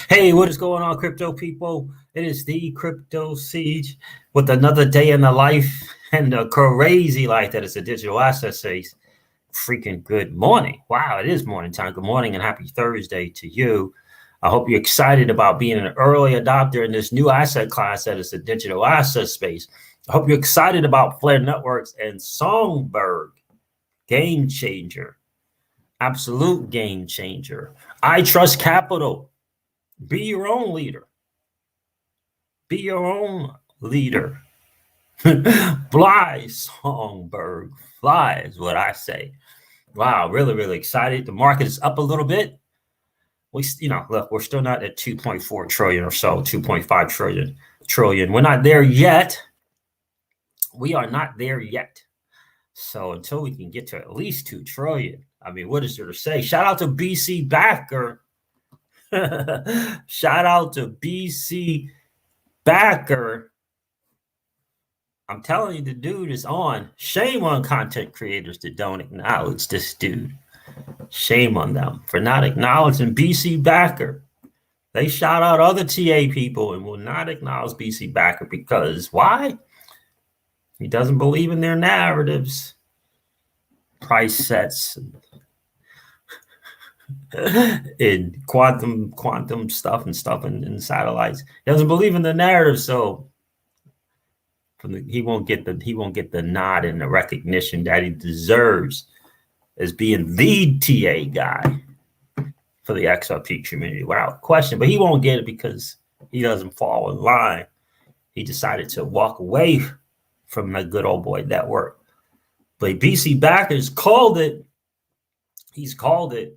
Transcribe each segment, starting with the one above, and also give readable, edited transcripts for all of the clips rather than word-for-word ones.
Hey, what is going on, crypto people? It is the Crypto Siege with another day in the life and the crazy life that is a digital asset space. Freaking good morning. Wow, it is morning time. Good morning and happy Thursday to you. I hope you're excited about being an early adopter in this new asset class that is the digital asset space. I hope you're excited about Flare Networks and Songbird. Game changer. Absolute game changer. Itrust Capital. Be your own leader. Be your own leader. Fly, Songbird. Fly is what I say. Wow, really, really excited. The market is up a little bit. Look, we're still not at 2.4 trillion or so, 2.5 trillion. We're not there yet. We are not there yet. So until we can get to at least 2 trillion, I mean, what is there to say? Shout out to BC Backer. Shout out to BC Backer. I'm telling you, the dude is on. Shame on content creators that don't acknowledge this dude. Shame on them for not acknowledging BC Backer. They shout out other TA people and will not acknowledge BC Backer because why? He doesn't believe in their narratives, price sets, in quantum stuff and satellites. He doesn't believe in the narrative, so he won't get the nod and the recognition that he deserves as being the TA guy for the XRP community without question. But he won't get it because he doesn't fall in line. He decided to walk away from the good old boy network. But BC Backers called it. He's called it,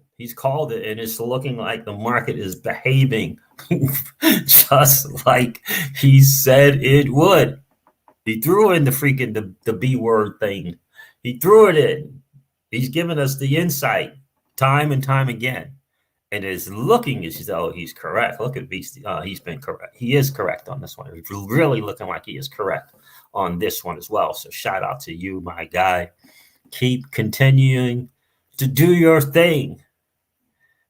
and it's looking like the market is behaving just like he said it would. He threw in the B word thing. He threw it in. He's given us the insight time and time again, and it's looking as though he's correct. Look at BC. He's been correct. He is correct on this one. It's really looking like he is correct on this one as well. So shout out to you, my guy. Keep continuing to do your thing.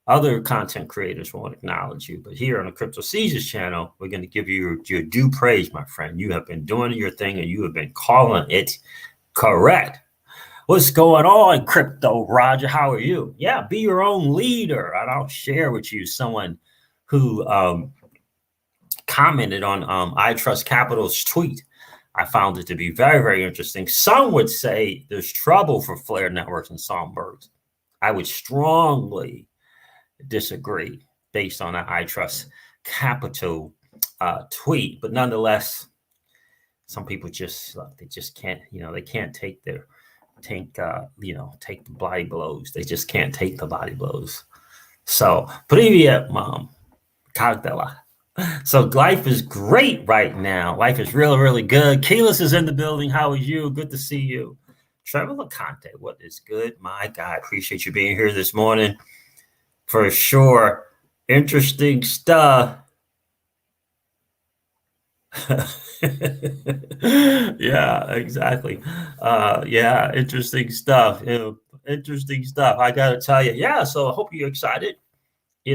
Other content creators won't acknowledge you, but here on the Crypto Seizures channel, we're going to give you your due praise, my friend. You have been doing your thing and you have been calling it correct. What's going on, Crypto Roger? How are you? Yeah, be your own leader. I'll share with you someone who commented on Itrust Capital's tweet. I found it to be very, very interesting. Some would say there's trouble for Flare Networks and Songbirds. I would strongly disagree based on an Itrust Capital tweet, but nonetheless, some people they just can't, they can't take the body blows. They just can't take the body blows. So, привет, mom. Как дела? So life is great right now. Life is really, really good. Keyless is in the building. How are you? Good to see you. Trevor LeConte, what is good? My God, appreciate you being here this morning. For sure. Interesting stuff. Yeah, exactly. Yeah, interesting stuff. Interesting stuff. I got to tell you. Yeah, so I hope you're excited. We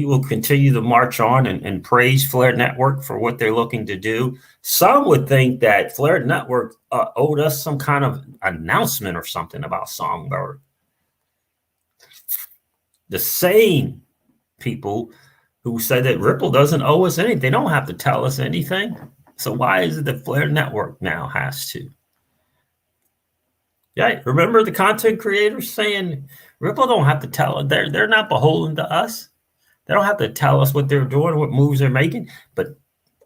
will continue to march on and praise Flare Network for what they're looking to do. Some would think that Flare Network owed us some kind of announcement or something about Songbird. The same people who said that Ripple doesn't owe us anything, they don't have to tell us anything. So why is it that Flare Network now has to? Yeah, remember the content creators saying Ripple don't have to tell us. They're not beholden to us. They don't have to tell us what they're doing, what moves they're making. But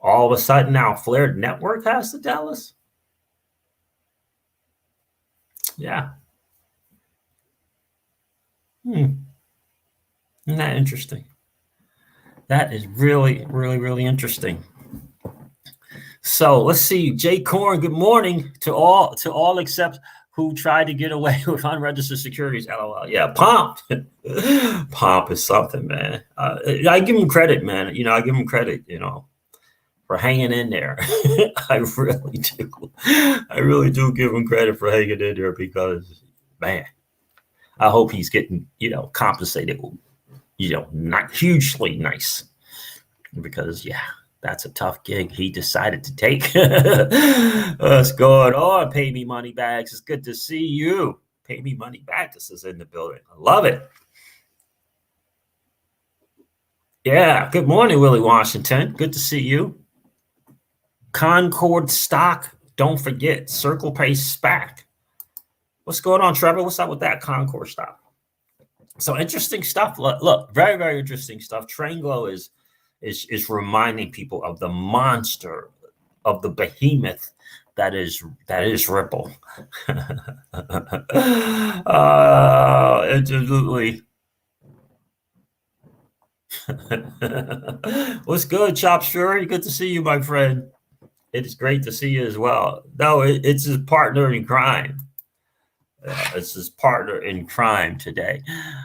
all of a sudden now Flare Network has to tell us. Yeah. Isn't that interesting? That is really, really, really interesting. So let's see. Jay Korn, good morning to all except who tried to get away with unregistered securities. LOL. Yeah, Pomp. Pomp is something, man. I give him credit, man. I give him credit, for hanging in there. I really do. I really do give him credit for hanging in there because, man, I hope he's getting, compensated, not hugely nice, because that's a tough gig he decided to take. What's going on, Pay Me Money Bags? It's good to see you. Pay Me Money Bags is in the building. I love it. Yeah, good morning, Willie Washington. Good to see you. Concord stock, don't forget, Circle Pay SPAC. What's going on, Trevor? What's up with that Concord stock? So interesting stuff. Look, very, very interesting stuff. Tranglo is reminding people of the monster, of the behemoth that is Ripple. Absolutely. What's good, Chop Fury? Good to see you, my friend. It is great to see you as well. No, it's his partner in crime. It's his partner in crime today,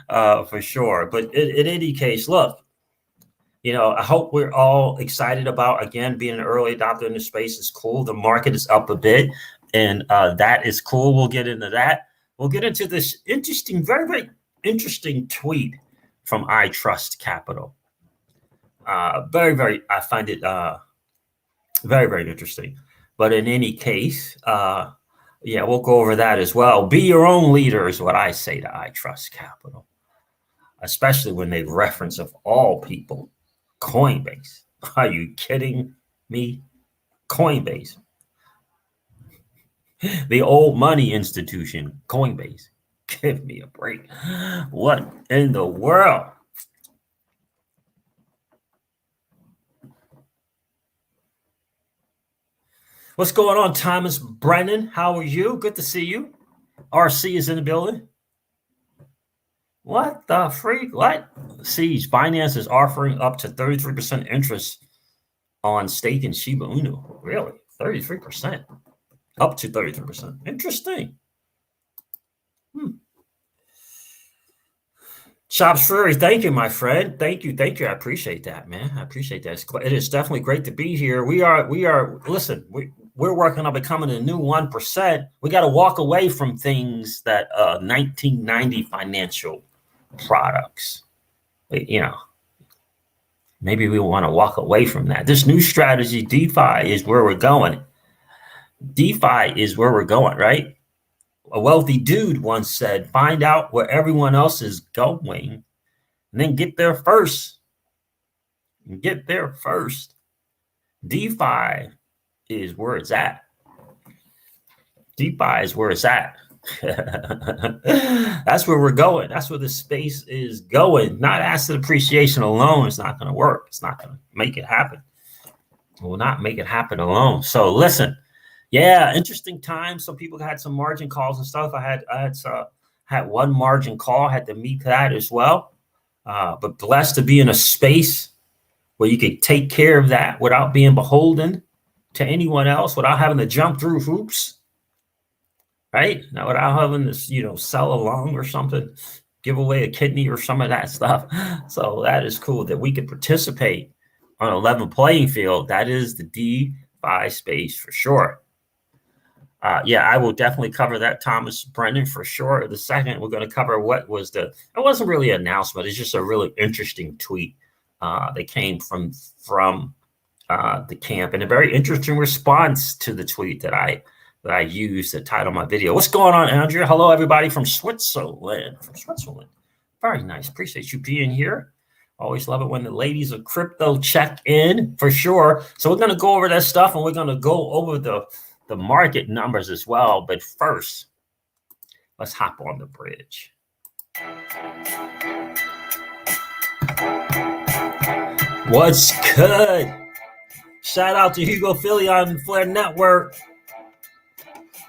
for sure. But in any case, look, I hope we're all excited about, again, being an early adopter in the space. Is cool. The market is up a bit, and that is cool. We'll get into that. We'll get into this interesting, very, very interesting tweet from Itrust Capital. Very, very, I find it very, very interesting. But in any case, we'll go over that as well. Be your own leader is what I say to Itrust Capital, especially when they reference, of all people, Coinbase. Are you kidding me? Coinbase. The old money institution, Coinbase. Give me a break. What in the world? What's going on, Thomas Brennan? How are you? Good to see you. RC is in the building. What the freak? What? Siege, Binance is offering up to 33% interest on stake in Shiba Inu. Really? 33%? Up to 33%. Interesting. Chops Fury, thank you, my friend. Thank you. I appreciate that, man. I appreciate that. It is definitely great to be here. We are. Listen, we're working on becoming a new 1%. We got to walk away from things that 1990 financial products. Maybe we want to walk away from that. This new strategy, DeFi, is where we're going. DeFi is where we're going, right? A wealthy dude once said, find out where everyone else is going and then get there first. DeFi is where it's at. That's where we're going. That's where the space is going. Not asset appreciation alone is not going to work. It's not going to make it happen. It will not make it happen alone. So listen. Yeah, interesting time. Some people had some margin calls and stuff. I had one margin call, had to meet that as well. But blessed to be in a space where you could take care of that without being beholden to anyone else, without having to jump through hoops, right? Now, without having to, sell a lung or something, give away a kidney or some of that stuff. So that is cool that we could participate on a level playing field. That is the DeFi space for sure. I will definitely cover that, Thomas Brennan, for sure. The second, we're going to cover what was it wasn't really an announcement. It's just a really interesting tweet that came from the camp, and a very interesting response to the tweet that I used to title my video. What's going on, Andrea? Hello, everybody from Switzerland. Very nice. Appreciate you being here. Always love it when the ladies of crypto check in, for sure. So we're going to go over that stuff, and we're going to go over the market numbers as well. But first, let's hop on the bridge. What's good? Shout out to Hugo Philly on the Flair Network.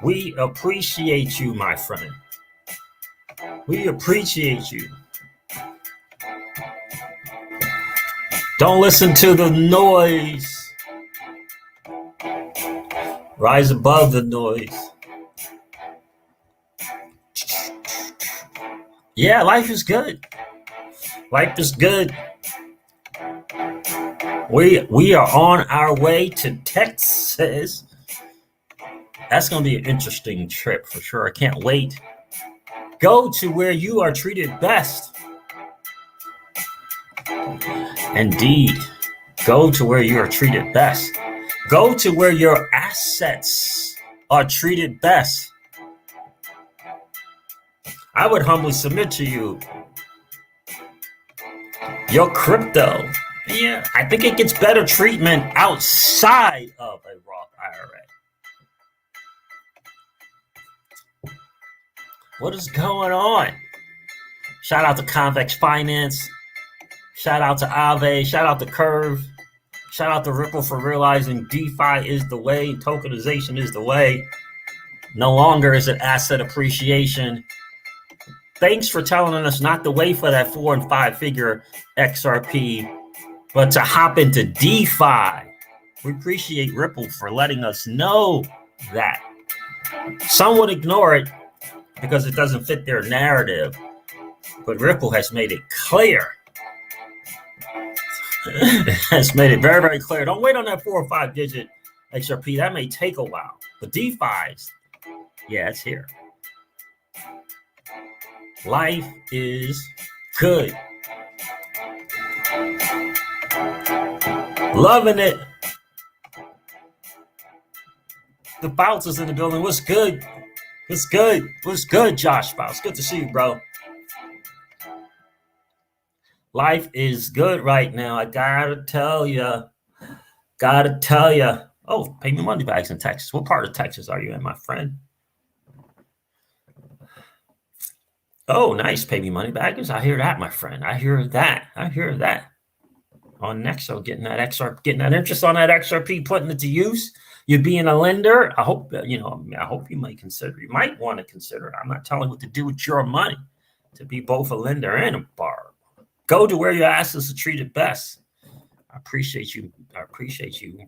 We appreciate you, my friend. We appreciate you. Don't listen to the noise. Rise above the noise. Yeah, life is good. Life is good. We are on our way to Texas. That's going to be an interesting trip for sure. I can't wait. Go to where you are treated best. Indeed. Go to where you are treated best. Go to where your assets are treated best. I would humbly submit to you, your crypto, yeah, I think it gets better treatment outside of a Roth IRA. What is going on? Shout out to Convex Finance. Shout out to Aave. Shout out to Curve. Shout out to Ripple for realizing DeFi is the way. Tokenization is the way. No longer is it asset appreciation. Thanks for telling us not to wait for that 4 and 5 figure XRP, but to hop into DeFi. We appreciate Ripple for letting us know that. Some would ignore it because it doesn't fit their narrative, but Ripple has made it clear. It has made it very, very clear. Don't wait on that 4 or 5 digit XRP. That may take a while. But DeFi's, yeah, it's here. Life is good. Loving it. The Bounce is in the building. What's good? What's good? What's good, Josh Bounce? Good to see you, bro. Life is good right now. I gotta tell you. Oh, pay me money bags in Texas. What part of Texas are you in, my friend? Oh, nice. Pay me money baggers. I hear that, my friend. I hear that. On Nexo, getting that interest on that XRP, putting it to use. You being a lender. I hope I hope you might consider. You might want to consider it. I'm not telling you what to do with your money. To be both a lender and a borrower. Go to where your assets are treated best. I appreciate you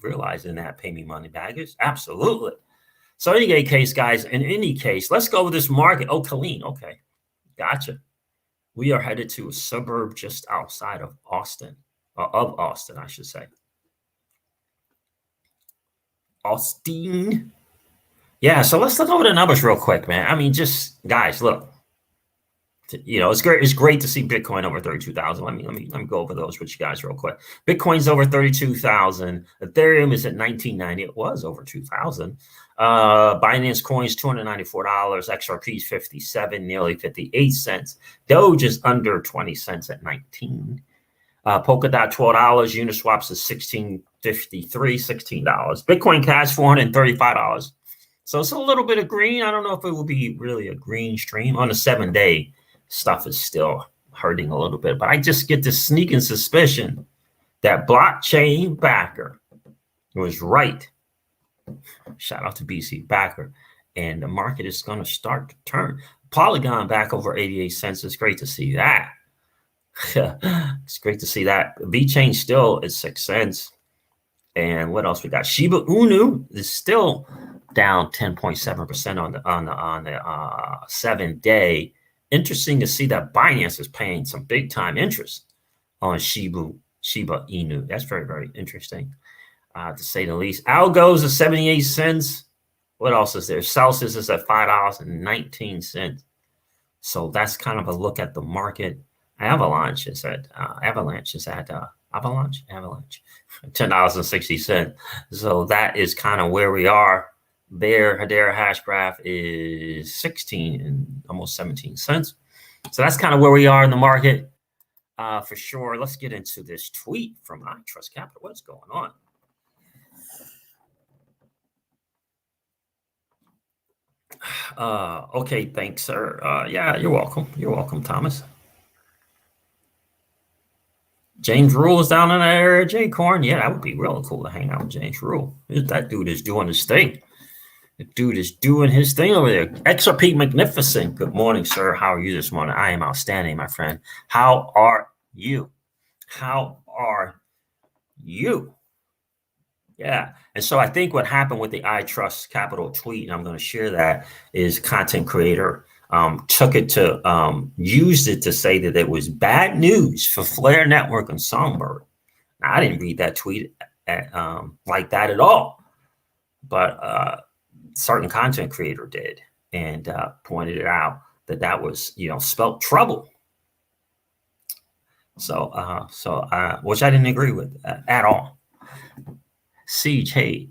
realizing that. Pay me money baggers. Absolutely. So in any case, guys, let's go with this market. Oh, Colleen. Okay. Gotcha. We are headed to a suburb just outside of Austin, I should say. Austin. Yeah, so let's look over the numbers real quick, man. I mean, just guys, look. It's great. It's great to see Bitcoin over 32,000. Let me go over those with you guys real quick. Bitcoin's over 32,000. Ethereum is at 1990. It was over 2,000. Binance Coin's $294. XRP is 57, nearly 58 cents. Doge is under 20 cents at 19. Polkadot $12. Uniswaps is $16.53, $16. Bitcoin Cash $435. So it's a little bit of green. I don't know if it will be really a green stream on a 7-day. Stuff is still hurting a little bit, but I just get this sneaking suspicion that blockchain backer was right. Shout out to BC Backer, and the market is going to start to turn. Polygon back over 88 cents. It's great to see that. It's great to see that. VeChain still is 6 cents. And what else we got? Shiba Inu is still down 10.7% on the 7-day. Interesting to see that Binance is paying some big time interest on Shiba Inu. That's very, very interesting, to say the least. Algos is 78 cents. What else is there? Celsius is at $5.19. So that's kind of a look at the market. Avalanche is at $10.60. So that is kind of where we are. Their hash graph is 16 and almost 17 cents. So that's kind of where we are in the market, for sure. Let's get into this tweet from Itrust Capital. What's going on? Okay, thanks, sir. Yeah, you're welcome. You're welcome, Thomas. James Rule is down in that area. Jay Corn. Yeah, that would be really cool to hang out with James Rule. That dude is doing his thing. The dude is doing his thing over there. XRP Magnificent. Good morning, sir. How are you this morning? I am outstanding, my friend. How are you? Yeah. And so I think what happened with the Itrust Capital tweet, and I'm going to share that, is content creator took it to used it to say that it was bad news for Flare Network and Songbird. Now, I didn't read that tweet like that at all, but certain content creator did, and pointed it out that was spelt trouble. Which I didn't agree with at all. Siege, hey,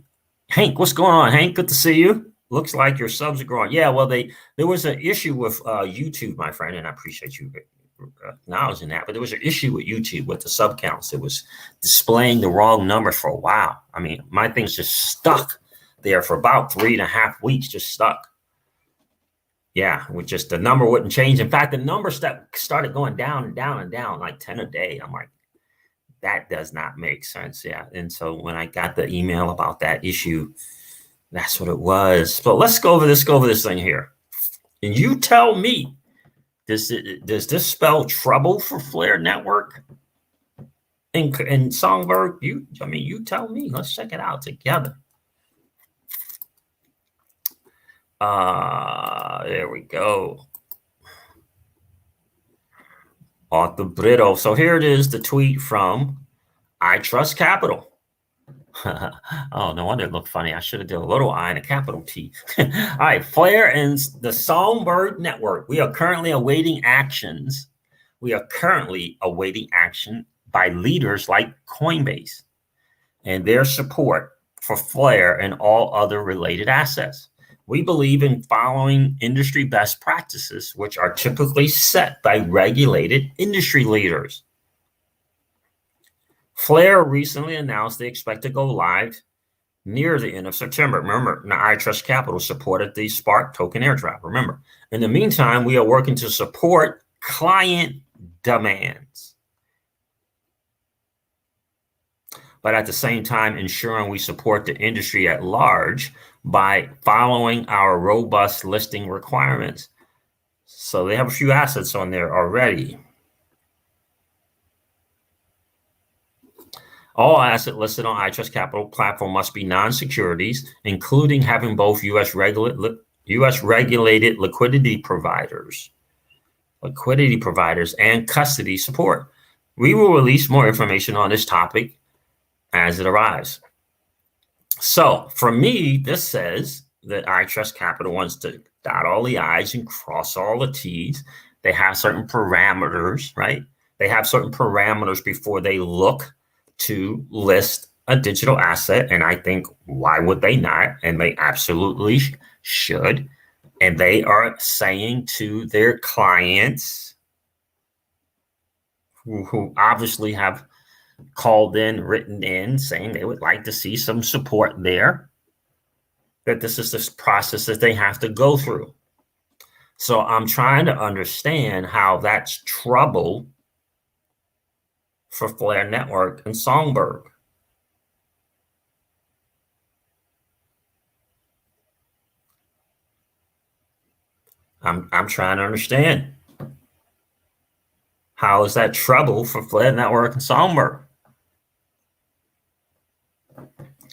Hank, what's going on, Hank? Good to see you. Looks like your subs are growing. Yeah, well, there was an issue with YouTube, my friend, and I appreciate you acknowledging that. But there was an issue with YouTube with the sub counts. It was displaying the wrong number for a while. I mean, my thing's just stuck there for about 3.5 weeks, just stuck. Yeah, with just the number wouldn't change. In fact, the number started going down and down and down, like 10 a day. I'm like, that does not make sense. Yeah. And so when I got the email about that issue, that's what it was. So let's go over this thing here. And you tell me, does this spell trouble for Flare Network and Songbird? You tell me. Let's check it out together. There we go. Arthur Brito. So here it is, the tweet from Itrust Capital. Oh, no wonder it looked funny. I should have done a little I and a capital T. All right, Flare and the Songbird Network. We are currently awaiting action by leaders like Coinbase and their support for Flare and all other related assets. We believe in following industry best practices, which are typically set by regulated industry leaders. Flare recently announced they expect to go live near the end of September. Remember, now Itrust Capital supported the Spark token airdrop. Remember, in the meantime, we are working to support client demands, but at the same time, ensuring we support the industry at large by following our robust listing requirements. So they have a few assets on there already. All assets listed on Itrust Capital platform must be non-securities, including having both U.S. regulated liquidity providers and custody support. We will release more information on this topic as it arrives. So for me, this says that Itrust Capital wants to dot all the I's and cross all the T's. They have certain parameters, right? They have certain parameters before they look to list a digital asset. And I think, why would they not? And they absolutely should. And they are saying to their clients who obviously have called in, written in, saying they would like to see some support there, that this is this process that they have to go through. So I'm trying to understand how that's trouble for Flare Network and Songbird. I'm trying to understand. How is that trouble for Flare Network and Songbird?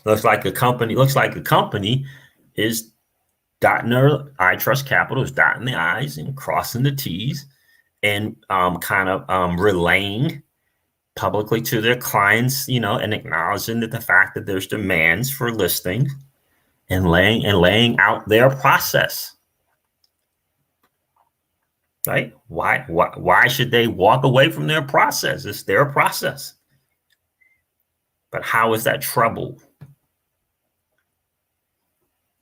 Looks like a company is dotting their Itrust Capital is dotting the I's and crossing the T's and relaying publicly to their clients, and acknowledging that the fact that there's demands for listing and laying out their process. Right? Why should they walk away from their process? It's their process. But how is that trouble?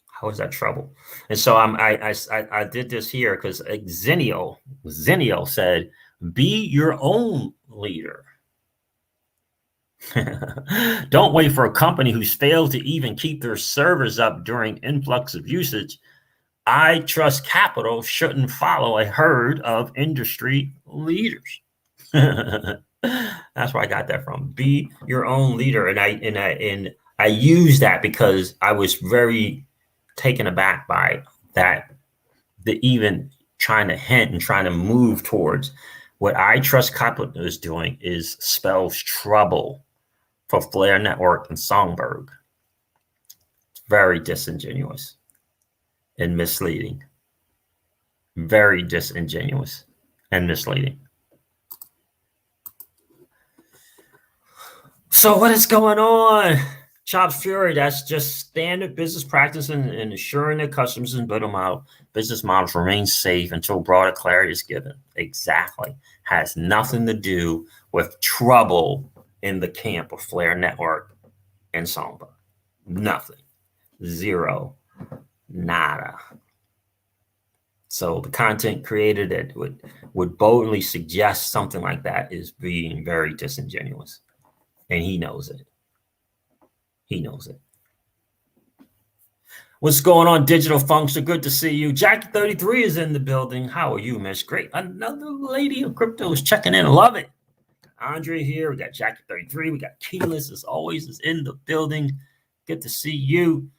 How is that trouble? And so I did this here because Zenio said, be your own leader. Don't wait for a company who's failed to even keep their servers up during influx of usage. Itrust Capital shouldn't follow a herd of industry leaders. That's where I got that from. Be your own leader. And I use that because I was very taken aback by that, even trying to hint and trying to move towards what Itrust Capital is doing is spells trouble for Flare Network and Songbird. Very disingenuous and misleading. Very disingenuous and misleading. So what is going on? Chops Fury, that's just standard business practice and ensuring that customers and business models remain safe until broader clarity is given. Exactly. Has nothing to do with trouble in the camp of Flare Network and Songbird. Nothing. Zero. Nada. So the content creator that would boldly suggest something like that is being very disingenuous. And he knows it. He knows it. What's going on, Digital Function? Good to see you. Jackie 33 is in the building. How are you, Miss? Great. Another lady of crypto is checking in. Love it. Andre here. We got Jackie 33. We got Keyless, as always, is in the building. Good to see you.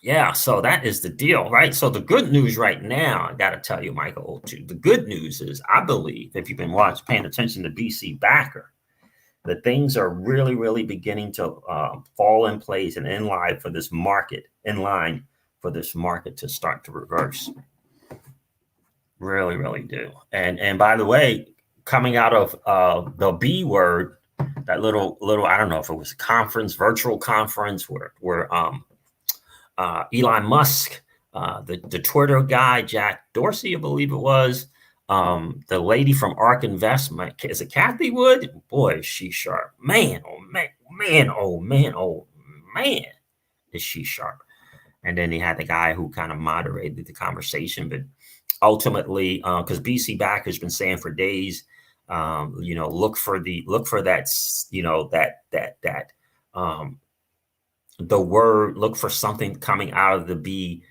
Yeah, so that is the deal, right? So the good news right now, I got to tell you, Michael, too, the good news is, I believe, if you've been paying attention to BC Backer, that things are really, really beginning to fall in place and in line for this market to start to reverse. Really, really do. And by the way, coming out of the B word, that little, I don't know if it was a conference, virtual conference where Elon Musk, the Twitter guy, Jack Dorsey, I believe it was, the lady from ARK Investment, is it Kathy Wood? Boy, is she sharp. Man, oh man, is she sharp. And then he had the guy who kind of moderated the conversation, but ultimately, because BC Back has been saying for days, look for that, the word, look for something coming out of the B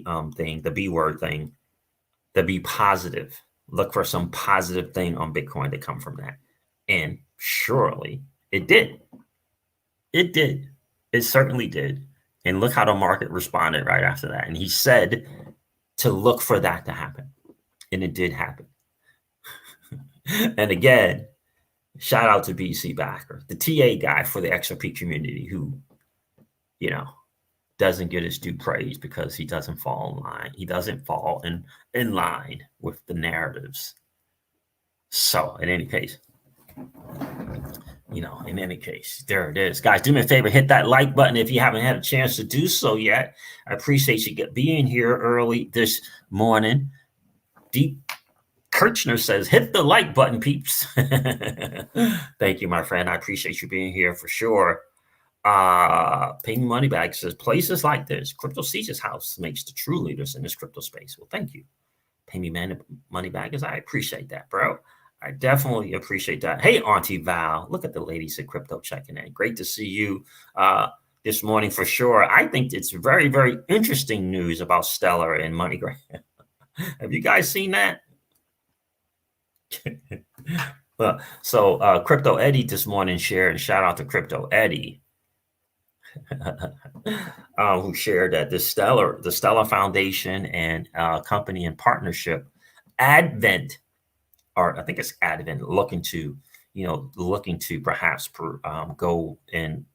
word thing, the be positive. Look for some positive thing on Bitcoin to come from that. And surely it did. It did. It certainly did. And look how the market responded right after that. And he said to look for that to happen. And it did happen. And again, shout out to BC Backer, the TA guy for the XRP community, who, doesn't get his due praise because he doesn't fall in line. He doesn't fall in line with the narratives. So in any case, there it is. Guys, do me a favor, hit that like button if you haven't had a chance to do so yet. I appreciate you being here early this morning. Deep Kirchner says, hit the like button, peeps. Thank you, my friend. I appreciate you being here for sure. Pay Me Moneybag says, places like this, Crypto Siege's house makes the true leaders in this crypto space. Well, thank you. Pay Me Moneybaggers. I appreciate that, bro. I definitely appreciate that. Hey, Auntie Val, look at the ladies at Crypto checking in. Great to see you this morning for sure. I think it's very, very interesting news about Stellar and MoneyGram. Have you guys seen that? So Crypto Eddie this morning shared, and shout out to Crypto Eddie, who shared that the Stellar Foundation and company in partnership, Advent, or I think it's Advent, looking to perhaps go and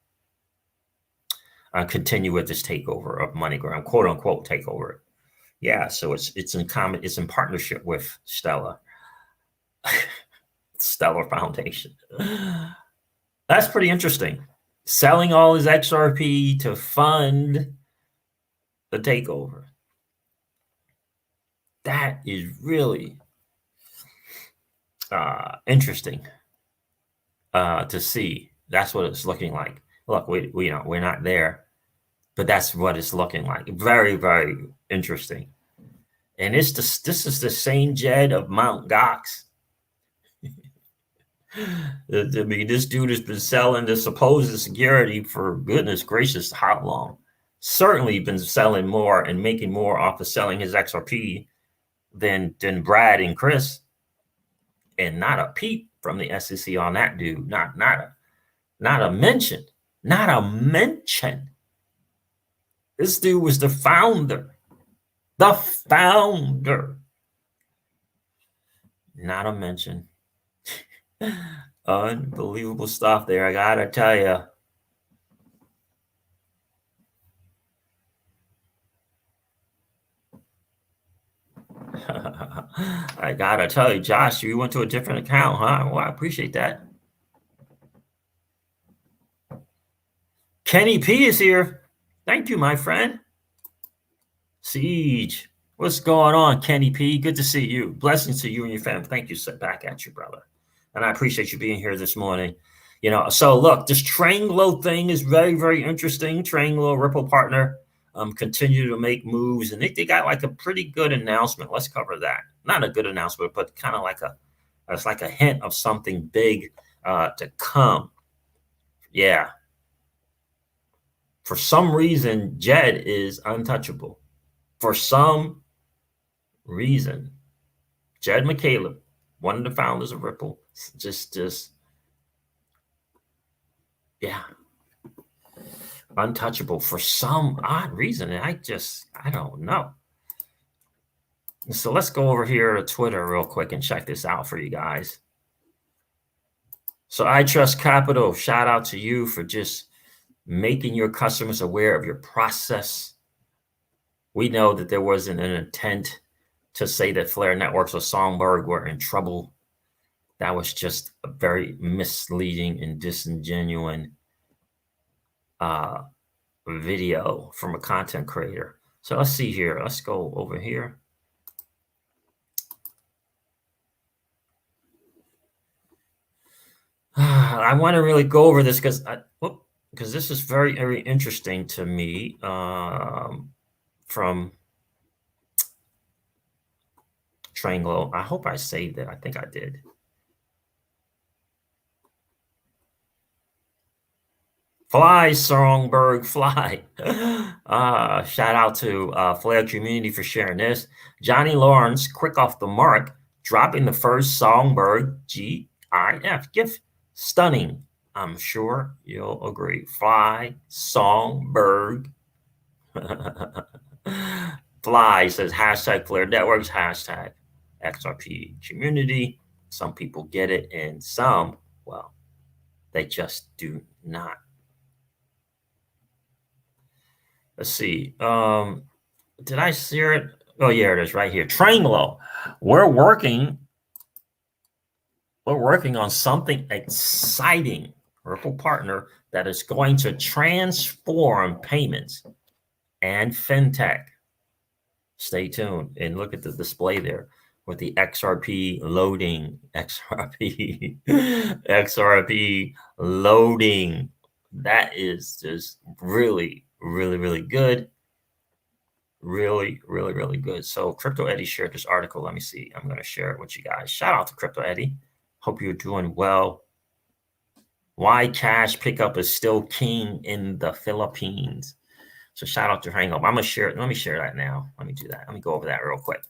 continue with this takeover of MoneyGram, quote unquote takeover. Yeah, so it's in partnership with Stellar Foundation. That's pretty interesting. Selling all his XRP to fund the takeover. That is really interesting to see. That's what it's looking like. Look, we're not there, but that's what it's looking like. Very, very interesting. And this is the same Jed of Mount Gox. I mean, this dude has been selling the supposed security for goodness gracious how long? Certainly been selling more and making more off of selling his XRP than Brad and Chris. And not a peep from the SEC on that dude. Not a mention. Not a mention. This dude was the founder. The founder. Not a mention. Unbelievable stuff there, I gotta tell you. I gotta tell you, Josh, you went to a different account, huh? Well, I appreciate that. Kenny P is here. Thank you, my friend. Siege. What's going on, Kenny P? Good to see you. Blessings to you and your family. Thank you. Sit back at you, brother. And I appreciate you being here this morning. You know, so look, this Tranglo thing is very, very interesting. Tranglo, Ripple partner, continue to make moves, and they got like a pretty good announcement. Let's cover that. Not a good announcement, but kind of like it's like a hint of something big to come. Yeah. For some reason, Jed is untouchable. For some reason, Jed McCaleb, one of the founders of Ripple, just yeah, untouchable for some odd reason. And I don't know. So let's go over here to Twitter real quick and check this out for you guys. So Itrust Capital, shout out to you for just making your customers aware of your process. We know that there wasn't an intent to say that Flare Networks or Songbird were in trouble. That was just a very misleading and disingenuous video from a content creator. So let's see here. Let's go over here. I want to really go over this because this is very, very interesting to me. From Tranglo. I hope I saved it. I think I did. Fly, Songbird, fly. Shout out to Flare Community for sharing this. Johnny Lawrence, quick off the mark, dropping the first Songbird GIF gift. Stunning. I'm sure you'll agree. Fly, Songbird. Fly says hashtag Flare Networks, hashtag XRP community. Some people get it and some, well, they just do not. Let's see. Did I see it? Oh, yeah, it is right here. Tranglo. We're working on something exciting. Ripple partner that is going to transform payments and fintech. Stay tuned and look at the display there with the XRP loading. XRP loading. That is just really, really, really good. Really, really, really good. So Crypto Eddie shared this article. Let me see. I'm going to share it with you guys. Shout out to Crypto Eddie. Hope you're doing well. Why cash pickup is still king in the Philippines. So shout out to Hang Up. I'm going to share it. Let me share that now. Let me do that. Let me go over that real quick.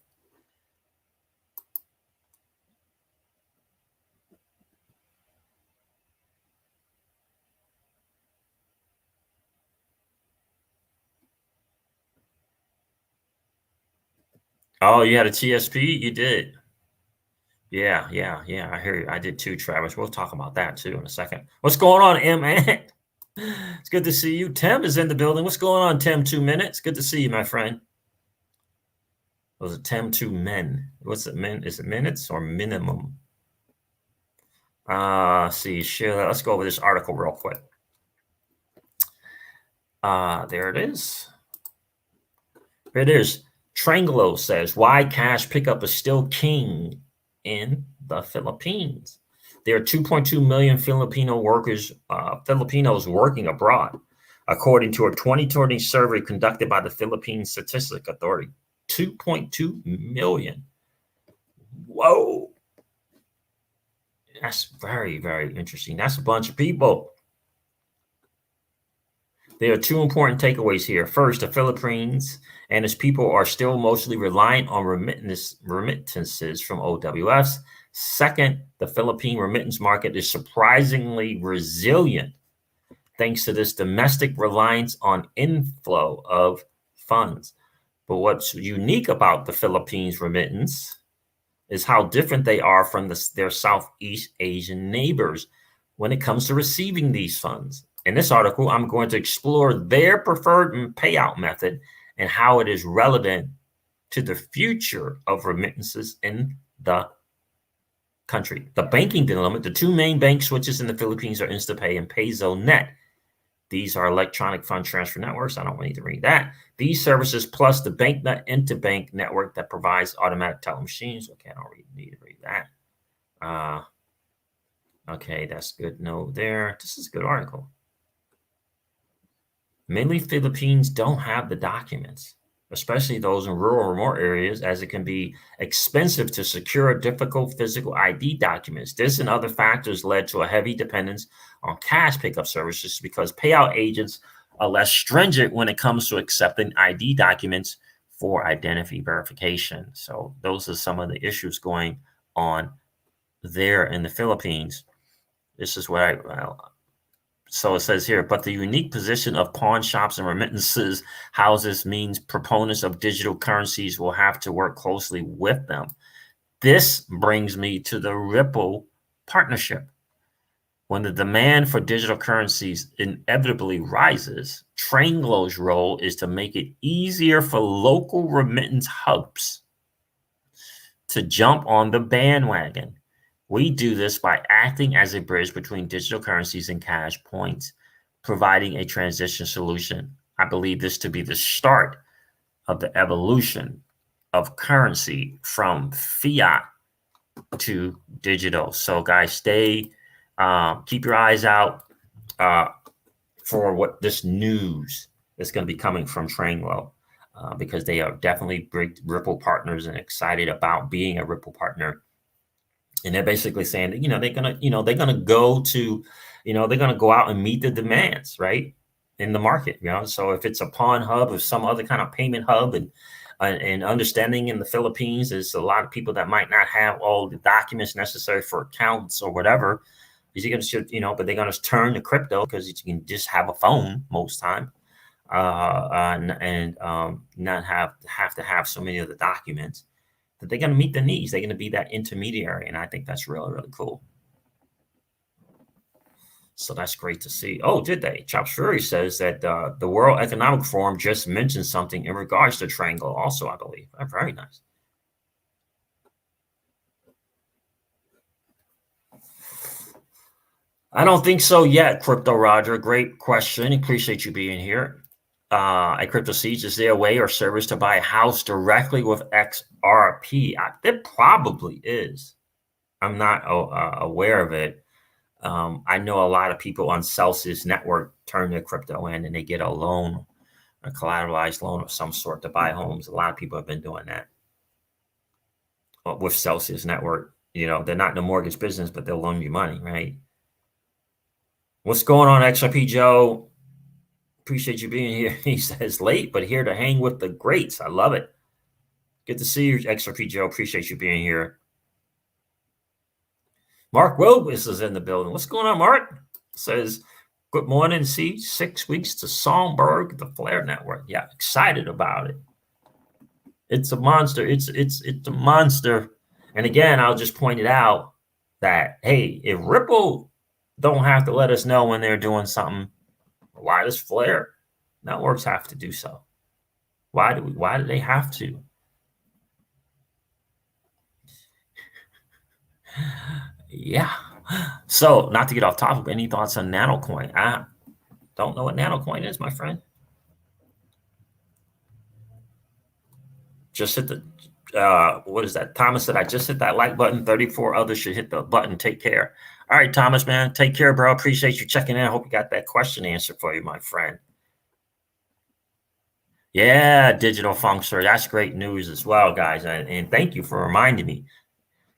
Oh, you had a TSP? You did. Yeah. I hear you. I did too, Travis. We'll talk about that too in a second. What's going on, M? It's good to see you. Tim is in the building. What's going on, Tim? 2 minutes. Good to see you, my friend. Was it Tim 2 men? What's it men? Is it minutes or minimum? See, share that. Let's go over this article real quick. There it is. Here it is. Tranglo says why cash pickup is still king in the Philippines. There are 2.2 million Filipino workers, Filipinos working abroad, according to a 2020 survey conducted by the Philippine Statistics Authority. 2.2 million. Whoa. That's very, very interesting. That's a bunch of people. There are two important takeaways here. First, the Philippines and its people are still mostly reliant on remittances from OWFs. Second, the Philippine remittance market is surprisingly resilient thanks to this domestic reliance on inflow of funds. But what's unique about the Philippines remittance is how different they are from their Southeast Asian neighbors when it comes to receiving these funds. In this article, I'm going to explore their preferred payout method and how it is relevant to the future of remittances in the country. The banking dilemma, the two main bank switches in the Philippines are InstaPay and PayZonet. These are electronic fund transfer networks. I don't need to read that. These services plus the BankNet interbank network that provides automatic teller machines. Okay, I don't need to read that. Okay, that's good. No, there. This is a good article. Many Philippines don't have the documents, especially those in rural remote areas, as it can be expensive to secure difficult physical ID documents. This and other factors led to a heavy dependence on cash pickup services because payout agents are less stringent when it comes to accepting ID documents for identity verification. So those are some of the issues going on there in the Philippines. This is what so it says here, but the unique position of pawn shops and remittances houses means proponents of digital currencies will have to work closely with them. This brings me to the Ripple partnership. When the demand for digital currencies inevitably rises, Tranglo's role is to make it easier for local remittance hubs to jump on the bandwagon. We do this by acting as a bridge between digital currencies and cash points, providing a transition solution. I believe this to be the start of the evolution of currency from fiat to digital. So guys, keep your eyes out for what this news is going to be coming from Tranglo, because they are definitely big Ripple partners and excited about being a Ripple partner. And they're basically saying that, they're gonna go to, they're gonna go out and meet the demands, right, in the market. So if it's a pawn hub or some other kind of payment hub, and understanding in the Philippines, there's a lot of people that might not have all the documents necessary for accounts or whatever. But they're gonna turn to crypto because you can just have a phone most time, and not have to have so many of the documents. That they're going to meet the needs. They're going to be that intermediary. And I think that's really, really cool. So that's great to see. Oh, did they? Chops Fury says that the World Economic Forum just mentioned something in regards to Triangle also, I believe. Very nice. I don't think so yet, Crypto Roger. Great question. Appreciate you being here. At Crypto Seeds, is there a way or service to buy a house directly with XRP? There probably is. I'm not aware of it. I know a lot of people on Celsius Network turn their crypto in and they get a loan, a collateralized loan of some sort to buy homes. A lot of people have been doing that with Celsius Network. They're not in the mortgage business, but they'll loan you money, right? What's going on, XRP Joe? Appreciate you being here. He says late, but here to hang with the greats. I love it. Good to see you, XRP Joe. Appreciate you being here. Mark Wilbus is in the building. What's going on, Mark? Says, good morning. See, 6 weeks to Songbird, the Flare Network. Yeah, excited about it. It's a monster. It's a monster. And again, I'll just point it out that, hey, if Ripple don't have to let us know when they're doing something, why does Flare Networks have to do so? Why do they have to? Yeah. So not to get off topic, any thoughts on Nanocoin? I don't know what Nanocoin is, my friend. Just hit the, what is that? Thomas said, I just hit that like button. 34 others should hit the button. Take care. All right, Thomas, man. Take care, bro. Appreciate you checking in. I hope you got that question answered for you, my friend. Yeah, Digital Funkster. That's great news as well, guys. And thank you for reminding me,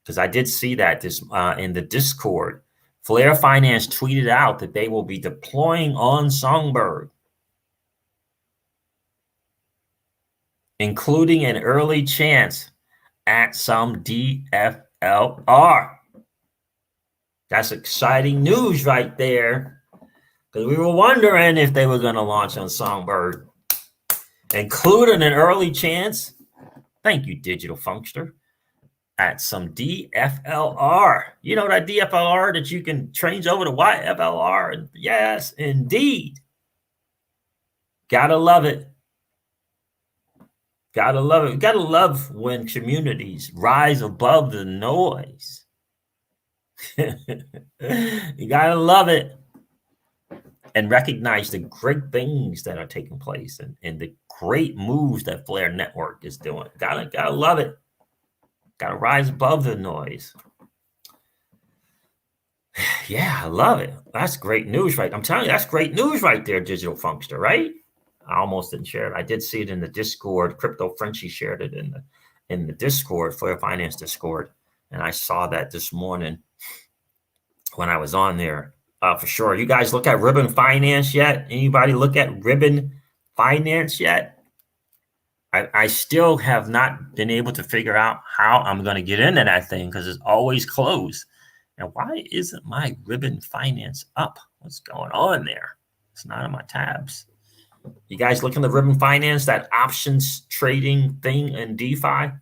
because I did see that this in the Discord. Flare Finance tweeted out that they will be deploying on Songbird, including an early chance at some DFLR. That's exciting news right there, because we were wondering if they were going to launch on Songbird, including an early chance. Thank you, Digital Funkster. At some DFLR. You know that DFLR that you can change over to YFLR? Yes, indeed. Gotta love it. Gotta love it. Gotta love when communities rise above the noise. You gotta love it. and recognize the great things that are taking place and the great moves that Flare Network is doing. Gotta love it. Gotta rise above the noise. Yeah, I love it. That's great news, right? I'm telling you, that's great news right there, Digital Funkster, right? I almost didn't share it. I did see it in the Discord. Crypto Frenchie shared it in the Discord, Flare Finance Discord, and I saw that this morning when I was on there. For sure. You guys look at Ribbon Finance yet? Anybody look at Ribbon Finance yet? I still have not been able to figure out how I'm going to get into that thing because it's always closed. And why isn't my Ribbon Finance up? What's going on there? It's not on my tabs. You guys look in the Ribbon Finance, that options trading thing in DeFi?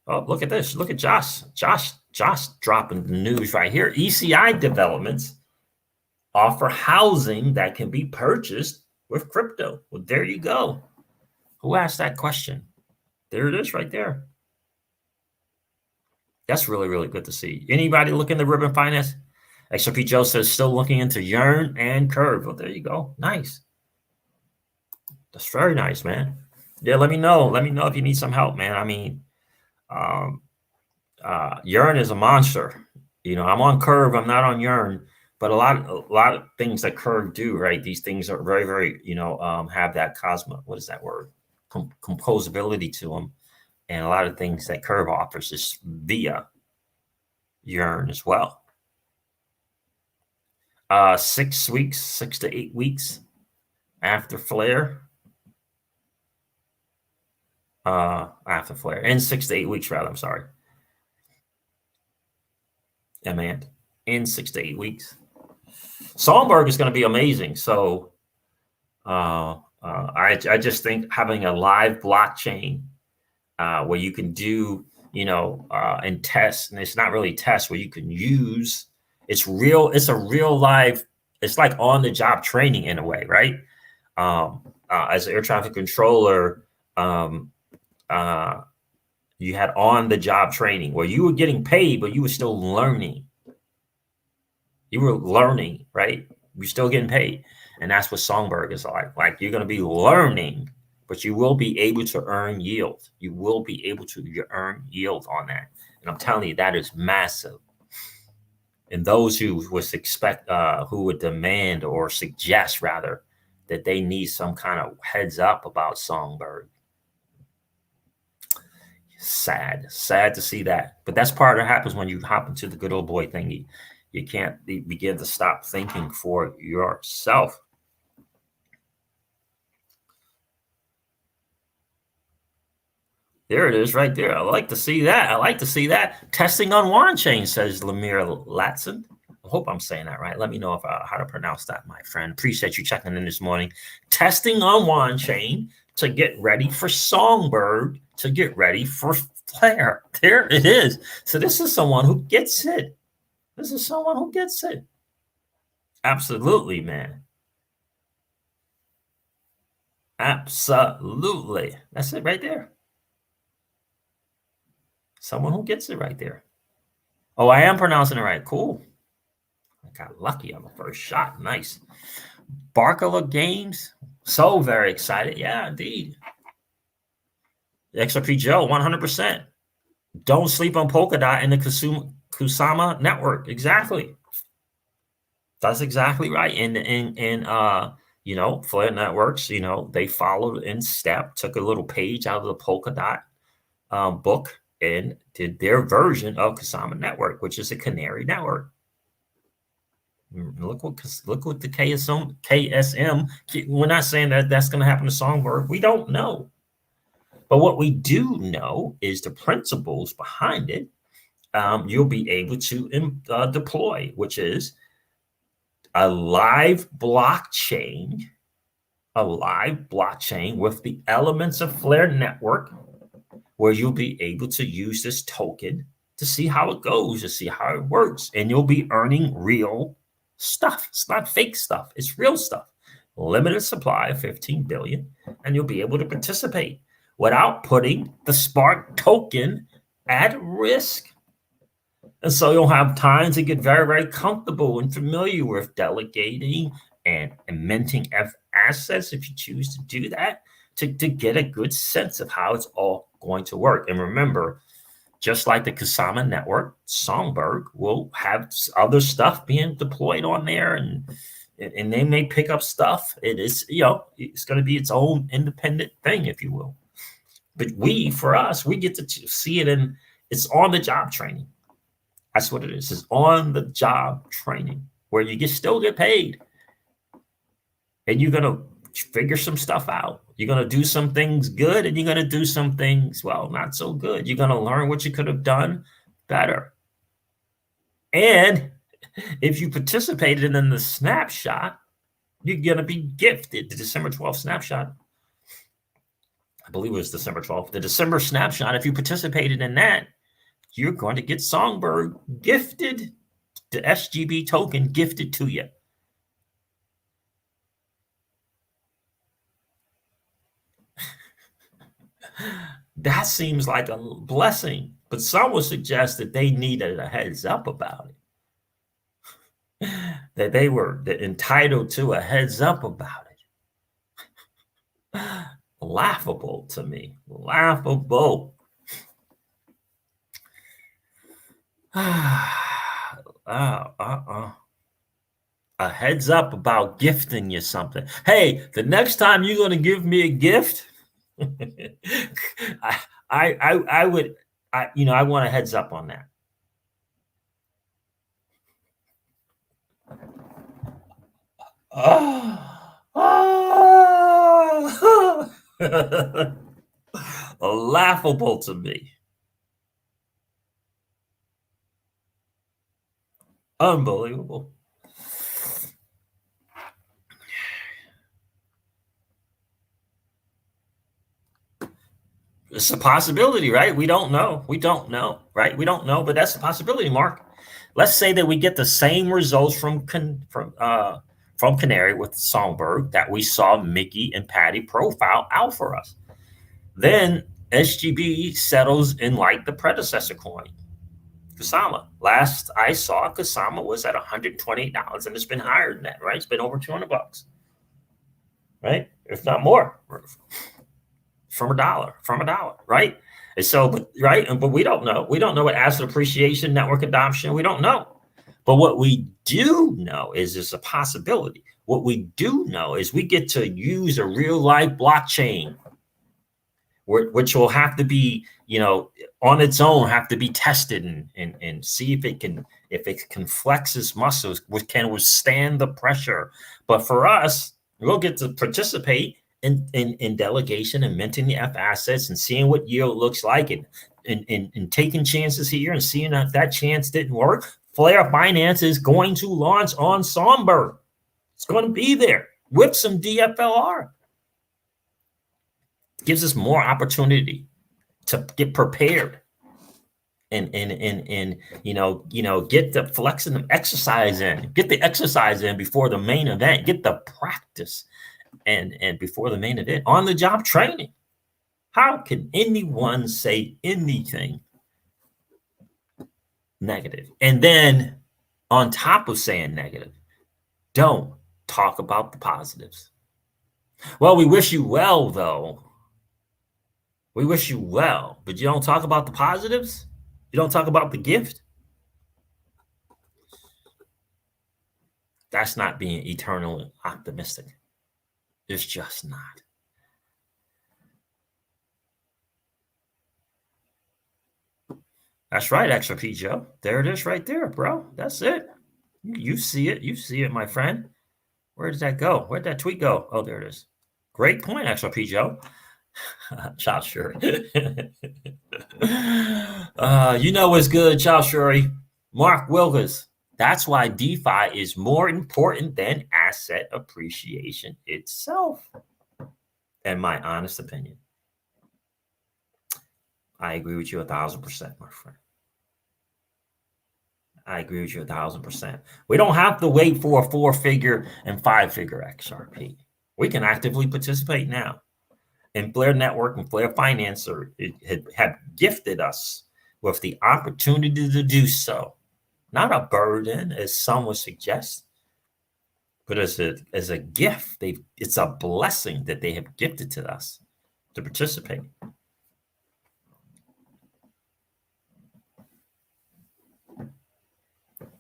Oh, look at this. Look at Josh. Josh dropping the news right here. ECI developments offer housing that can be purchased with crypto. Well, there you go. Who asked that question? There it is right there. That's really, really good to see. Anybody look in the Ribbon Finance? XRP Joe says still looking into Yearn and Curve. Well, there you go. Nice. That's very nice, man. Yeah, let me know. Let me know if you need some help, man. I mean, Yearn is a monster. You know, I'm on Curve. I'm not on Yearn, but a lot of things that Curve do, right? These things are very, very, have that what is that word? Composability to them. And a lot of things that Curve offers is via Yearn as well. 6 weeks, 6 to 8 weeks after Flare. In 6 to 8 weeks, rather. I'm sorry. Yeah, man. In 6 to 8 weeks. Songbird is going to be amazing. So I just think having a live blockchain where you can do, and test, and it's not really test, where you can use, it's a real live, it's like on the job training in a way, right? As an air traffic controller, you had on the job training where you were getting paid, but you were still learning. You were learning, right? You're still getting paid. And that's what Songbird is like. Like, you're going to be learning, but you will be able to earn yield. You will be able to earn yield on that. And I'm telling you, that is massive. And those who would demand or suggest, rather, that they need some kind of heads up about Songbird. Sad to see that. But that's part of what happens when you hop into the good old boy thingy. You can't begin to stop thinking for yourself. There it is right there. I like to see that. Testing on Wanchain, says Lemire Latson. I hope I'm saying that right. Let me know if how to pronounce that, my friend. Appreciate you checking in this morning. Testing on Wanchain to get ready for Songbird, to get ready for Flare. There it is. So this is someone who gets it. Absolutely, man. Absolutely. That's it right there. Someone who gets it right there. Oh, I am pronouncing it right. Cool. I got lucky on the first shot. Nice. Barkala Games. So very excited. Yeah, indeed. XRP Joe, 100%. Don't sleep on Polkadot and the Kusama network. Exactly. That's exactly right. And Flare Networks, they followed in step, took a little page out of the Polkadot book and did their version of Kusama Network, which is a canary network. Look what the KSM. We're not saying that that's going to happen to Songbird. We don't know. But what we do know is the principles behind it. You'll be able to deploy, which is a live blockchain with the elements of Flare Network, where you'll be able to use this token to see how it goes, to see how it works. And you'll be earning real stuff. It's not fake stuff. It's real stuff. Limited supply of 15 billion. And you'll be able to participate without putting the Spark token at risk. And so you'll have time to get very, very comfortable and familiar with delegating and minting assets if you choose to do that, to get a good sense of how it's all going to work. And remember, just like the Kasama network, Songbird will have other stuff being deployed on there, and they may pick up stuff. It is, it's going to be its own independent thing, if you will. But for us, we get to see it, and it's on the job training. That's what it is. It's on the job training where you still get paid, and you're going to figure some stuff out. You're going to do some things good, and you're going to do some things, well, not so good. You're going to learn what you could have done better. And if you participated in the snapshot, you're going to be gifted the December 12th snapshot. I believe it was December 12th. The December snapshot, if you participated in that, you're going to get Songbird gifted, the SGB token gifted to you. That seems like a blessing, but some would suggest that they needed a heads up about it, that they were entitled to a heads up about it. Laughable to me. Laughable. A heads up about gifting you something. Hey, the next time you're going to give me a gift, I want a heads up on that. Laughable to me. Unbelievable. It's a possibility, right? We don't know. We don't know, right? We don't know, but that's a possibility, Mark. Let's say that we get the same results from Canary with Songbird that we saw Mickey and Patty profile out for us. Then SGB settles in like the predecessor coin, Kasama. Last I saw, Kasama was at $128, and it's been higher than that, right? It's been over $200, right? If not more, from a dollar, right? And so, right? But we don't know. We don't know what asset appreciation, network adoption. We don't know. But what we do know is there's a possibility. What we do know is we get to use a real life blockchain, which will have to be, on its own, have to be tested and see if it can flex its muscles, which can withstand the pressure. But for us, we'll get to participate in delegation and minting the F assets and seeing what yield looks like, and taking chances here and seeing if that chance didn't work. Flare Finance is going to launch on Songbird. It's going to be there with some DFLR. Gives us more opportunity to get prepared and get the flex and exercise in. Get the exercise in before the main event. Get the practice and before the main event on the job training. How can anyone say anything negative? And then on top of saying negative, don't talk about the positives. Well, we wish you well, though. We wish you well, but you don't talk about the positives? You don't talk about the gift? That's not being eternally optimistic. It's just not. That's right, XRP Joe. There it is right there, bro. That's it. You see it. You see it, my friend. Where did that go? Where'd that tweet go? Oh, there it is. Great point, XRP Joe. Charles Shuri. What's good, Charles Shuri. Mark Wilkes. That's why DeFi is more important than asset appreciation itself, in my honest opinion. I agree with you 1,000%, my friend. I agree with you 1,000%. We don't have to wait for a 4-figure and 5-figure XRP. We can actively participate now. And Flare Network and Flare Finance have gifted us with the opportunity to do so. Not a burden, as some would suggest, but as a gift. It's a blessing that they have gifted to us to participate.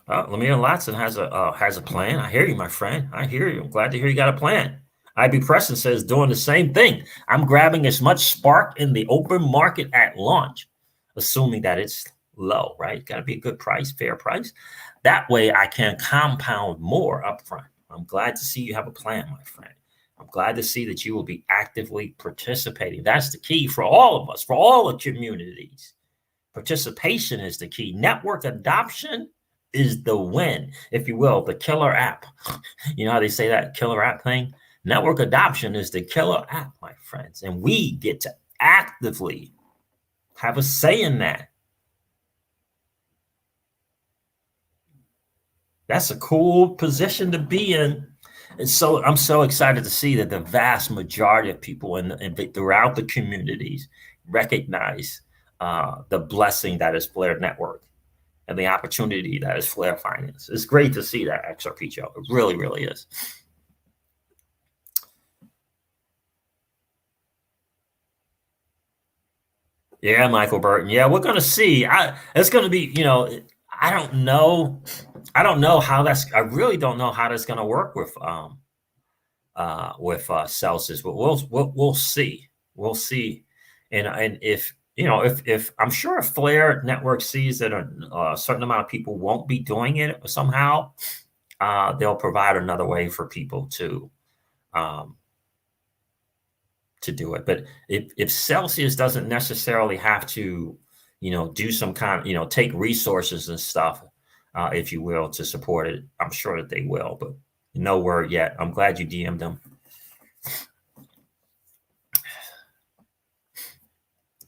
Lemire Latson has a plan. I hear you, my friend. I hear you. I'm glad to hear you got a plan. IB Preston says doing the same thing. I'm grabbing as much spark in the open market at launch, assuming that it's low, right? Got to be a good price, fair price. That way I can compound more upfront. I'm glad to see you have a plan, my friend. I'm glad to see that you will be actively participating. That's the key for all of us, for all the communities. Participation is the key. Network adoption is the win, if you will, the killer app. You know how they say that killer app thing? Network adoption is the killer app, my friends. And we get to actively have a say in that. That's a cool position to be in. And so I'm so excited to see that the vast majority of people throughout the communities recognize the blessing that is Flare Network and the opportunity that is Flare Finance. It's great to see that, XRP Joe. It really, really is. Yeah, Michael Burton. Yeah, we're going to see. It's going to be, I don't know. I really don't know how that's going to work with Celsius, but we'll see. We'll see. And if I'm sure if Flare Network sees that a certain amount of people won't be doing it somehow, they'll provide another way for people to do it. But if Celsius doesn't necessarily have to, do some kind, take resources and stuff, if you will, to support it, I'm sure that they will. But no word yet. I'm glad you DM'd them.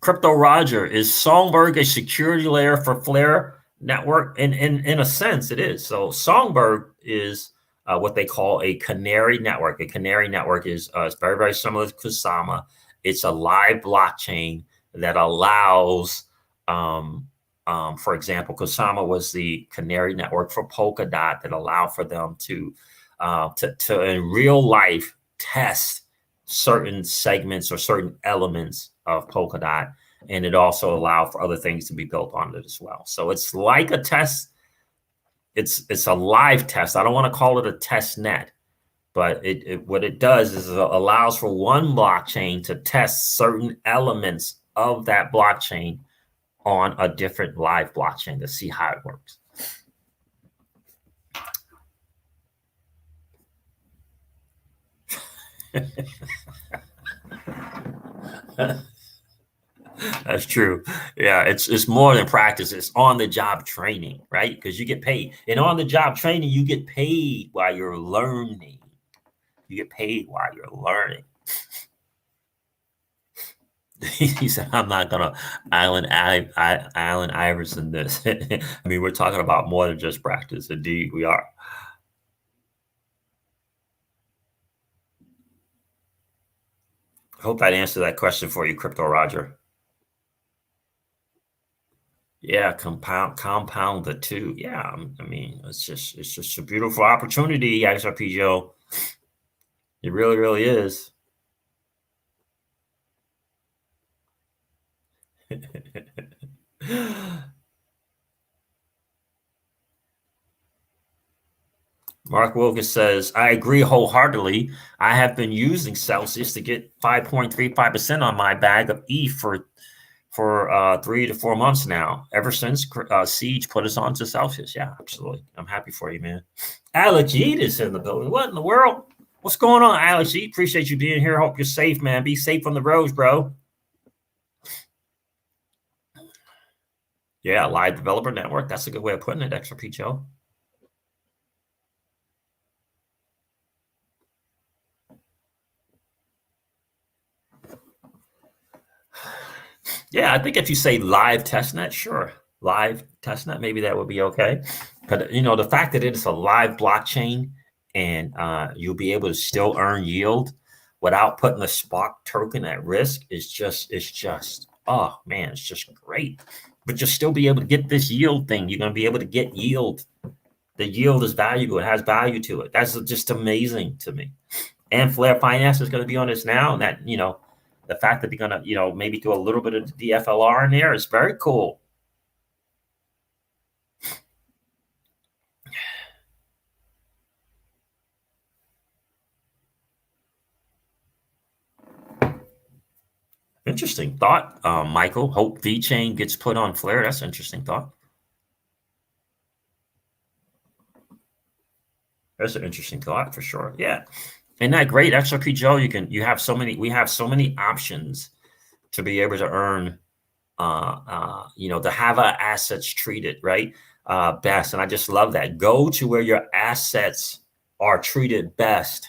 Crypto Roger, is Songbird a security layer for Flare Network? In a sense, it is. So Songbird is what they call a canary network. A canary network is very, very similar to Kusama. It's a live blockchain that allows, for example, Kusama was the canary network for Polkadot that allowed for them to in real life test certain segments or certain elements of Polkadot, and it also allowed for other things to be built on it as well. So it's like a test. It's a live test. I don't want to call it a test net, but what it does is it allows for one blockchain to test certain elements of that blockchain on a different live blockchain to see how it works. That's true. Yeah, it's more than practice. It's on the job training, right? Because you get paid. And on the job training, you get paid while you're learning. You get paid while you're learning. He said, I'm not gonna Allen Iverson this. I mean, we're talking about more than just practice. Indeed, we are. I hope that answered that question for you, Crypto Roger. Yeah, compound the two. Yeah, I mean, it's just a beautiful opportunity, XRP Joe. It really, really is. Mark Wilkins says, I agree wholeheartedly. I have been using Celsius to get 5.35% on my bag of ETH for 3 to 4 months now, ever since Siege put us on to Celsius. Yeah, absolutely. I'm happy for you, man. Alex Yeet is in the building. What in the world? What's going on, Alex Yeet? Appreciate you being here. Hope you're safe, man. Be safe on the roads, bro. Yeah, live developer network. That's a good way of putting it, XRP Joe. Yeah, I think if you say live testnet, sure. Live testnet, maybe that would be okay. But, the fact that it's a live blockchain and you'll be able to still earn yield without putting the Spark token at risk is just, oh man, it's just great. but you'll still be able to get this yield thing. You're going to be able to get yield. The yield is valuable. It has value to it. That's just amazing to me. And Flare Finance is going to be on this now. And that, the fact that they're going to, maybe do a little bit of the DFLR in there is very cool. Interesting thought, Michael. Hope VeChain gets put on Flare. That's an interesting thought. That's an interesting thought for sure. Yeah. Isn't that great? XRP Joe, we have so many options to be able to earn, to have our assets treated, right? Best. And I just love that. Go to where your assets are treated best.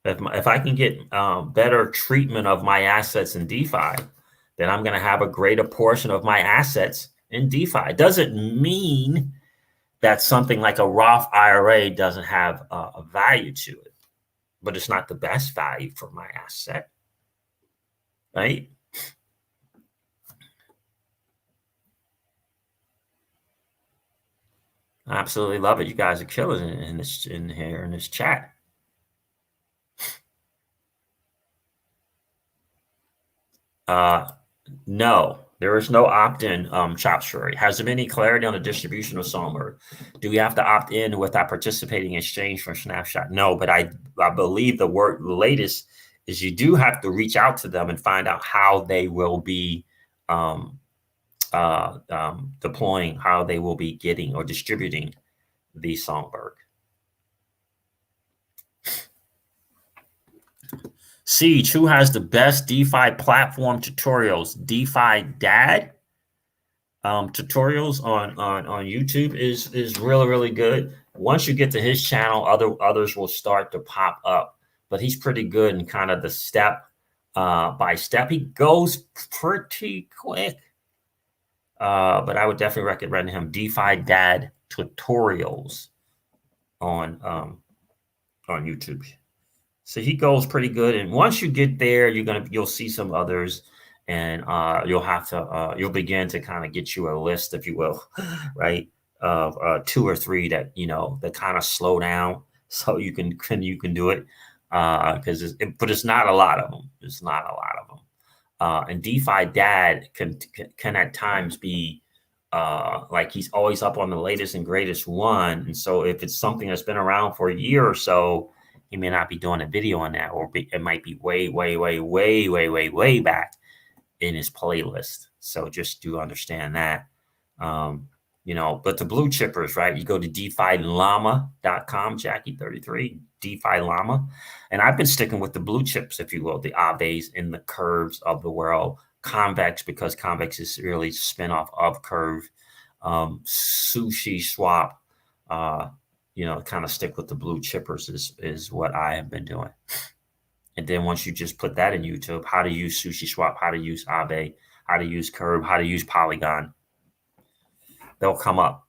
If I can get better treatment of my assets in DeFi, then I'm going to have a greater portion of my assets in DeFi. It doesn't mean that something like a Roth IRA doesn't have a value to it, but it's not the best value for my asset, right? I absolutely love it. You guys are killing it in this chat. No, there is no opt-in, Chop Suey. Has there been any clarity on the distribution of Songbird? Do we have to opt in with our participating exchange for Snapshot? No, but I believe the latest is you do have to reach out to them and find out how they will be deploying, how they will be getting or distributing the Songbird. Siege, who has the best DeFi platform tutorials? DeFi Dad tutorials on YouTube is really good. Once you get to his channel, others will start to pop up. But he's pretty good in kind of the step by step. He goes pretty quick. But I would definitely recommend him DeFi Dad tutorials on YouTube. So he goes pretty good, and once you get there, you'll see some others, and you'll begin to kind of get you a list, if you will, right, of 2 or 3 that that kind of slow down, so you can do it, but it's not a lot of them. It's not a lot of them, and DeFi Dad can at times be like he's always up on the latest and greatest one, and so if it's something that's been around for a year or so, he may not be doing a video on that, or it might be way back in his playlist. So just do understand that. But the blue chippers, right? You go to DeFiLlama.com, Jackie33, DeFi Llama. And I've been sticking with the blue chips, if you will, the Aves and the Curves of the world. Convex, because Convex is really spinoff of Curve. Sushi Swap, kind of stick with the blue chippers is what I have been doing. And then once you just put that in YouTube, how to use Sushi Swap, how to use Aave, how to use Curve, how to use Polygon, they'll come up.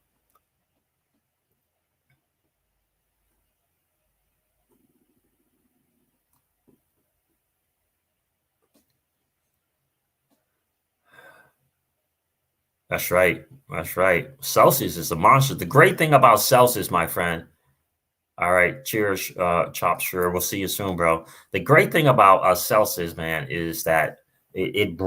That's right. That's right. Celsius is a monster. The great thing about Celsius, my friend. All right. Cheers, Chop. Sure. We'll see you soon, bro. The great thing about Celsius, man, is that it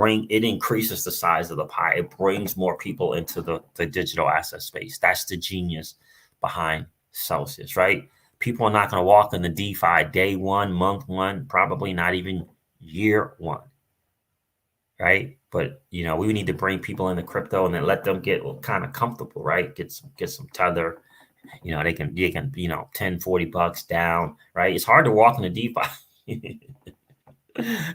increases the size of the pie. It brings more people into the digital asset space. That's the genius behind Celsius, right? People are not going to walk in the DeFi day 1, month 1, probably not even year 1. Right. But, we need to bring people into crypto and then let them get kind of comfortable, right? Get some tether, they can, $10-40 down, right? It's hard to walk in the DeFi.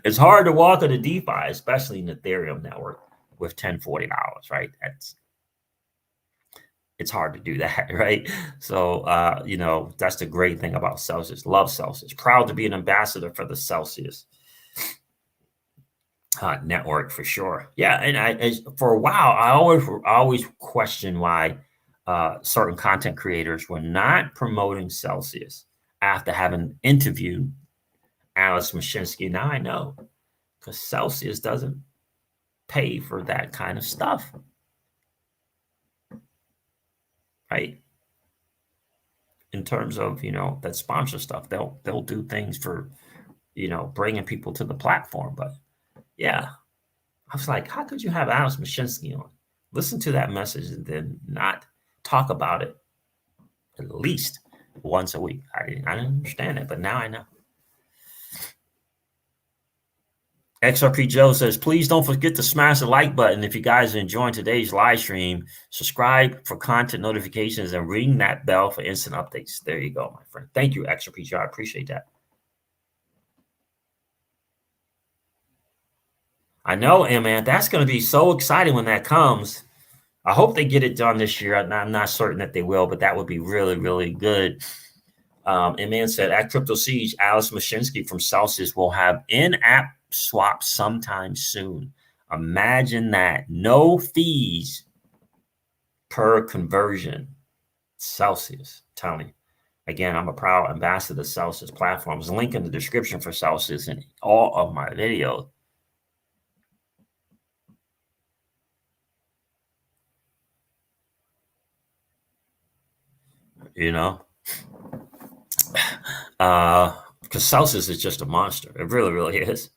It's hard to walk in the DeFi, especially in the Ethereum network with $10-40, right? It's hard to do that, right? So, that's the great thing about Celsius. Love Celsius. Proud to be an ambassador for the Celsius network for sure. Yeah, and for a while, I always questioned why certain content creators were not promoting Celsius after having interviewed Alice Mashinsky. Now I know, because Celsius doesn't pay for that kind of stuff, right? In terms of, that sponsor stuff, they'll do things for, bringing people to the platform. But yeah, I was like, how could you have Alex Mashinsky on, listen to that message, and then not talk about it at least once a week? I didn't understand it, but now I know. XRP Joe says, please don't forget to smash the like button if you guys are enjoying today's live stream. Subscribe for content notifications and ring that bell for instant updates. There you go, my friend. Thank you, XRP Joe. I appreciate that. I know, man. That's going to be so exciting when that comes. I hope they get it done this year. I'm not certain that they will, but that would be really, really good. And man said, at Crypto Siege, Alice Mashinsky from Celsius will have in-app swap sometime soon. Imagine that. No fees per conversion. Celsius, tell me. Again, I'm a proud ambassador of Celsius platforms. Link in the description for Celsius in all of my videos. Because Celsius is just a monster. It really, really is.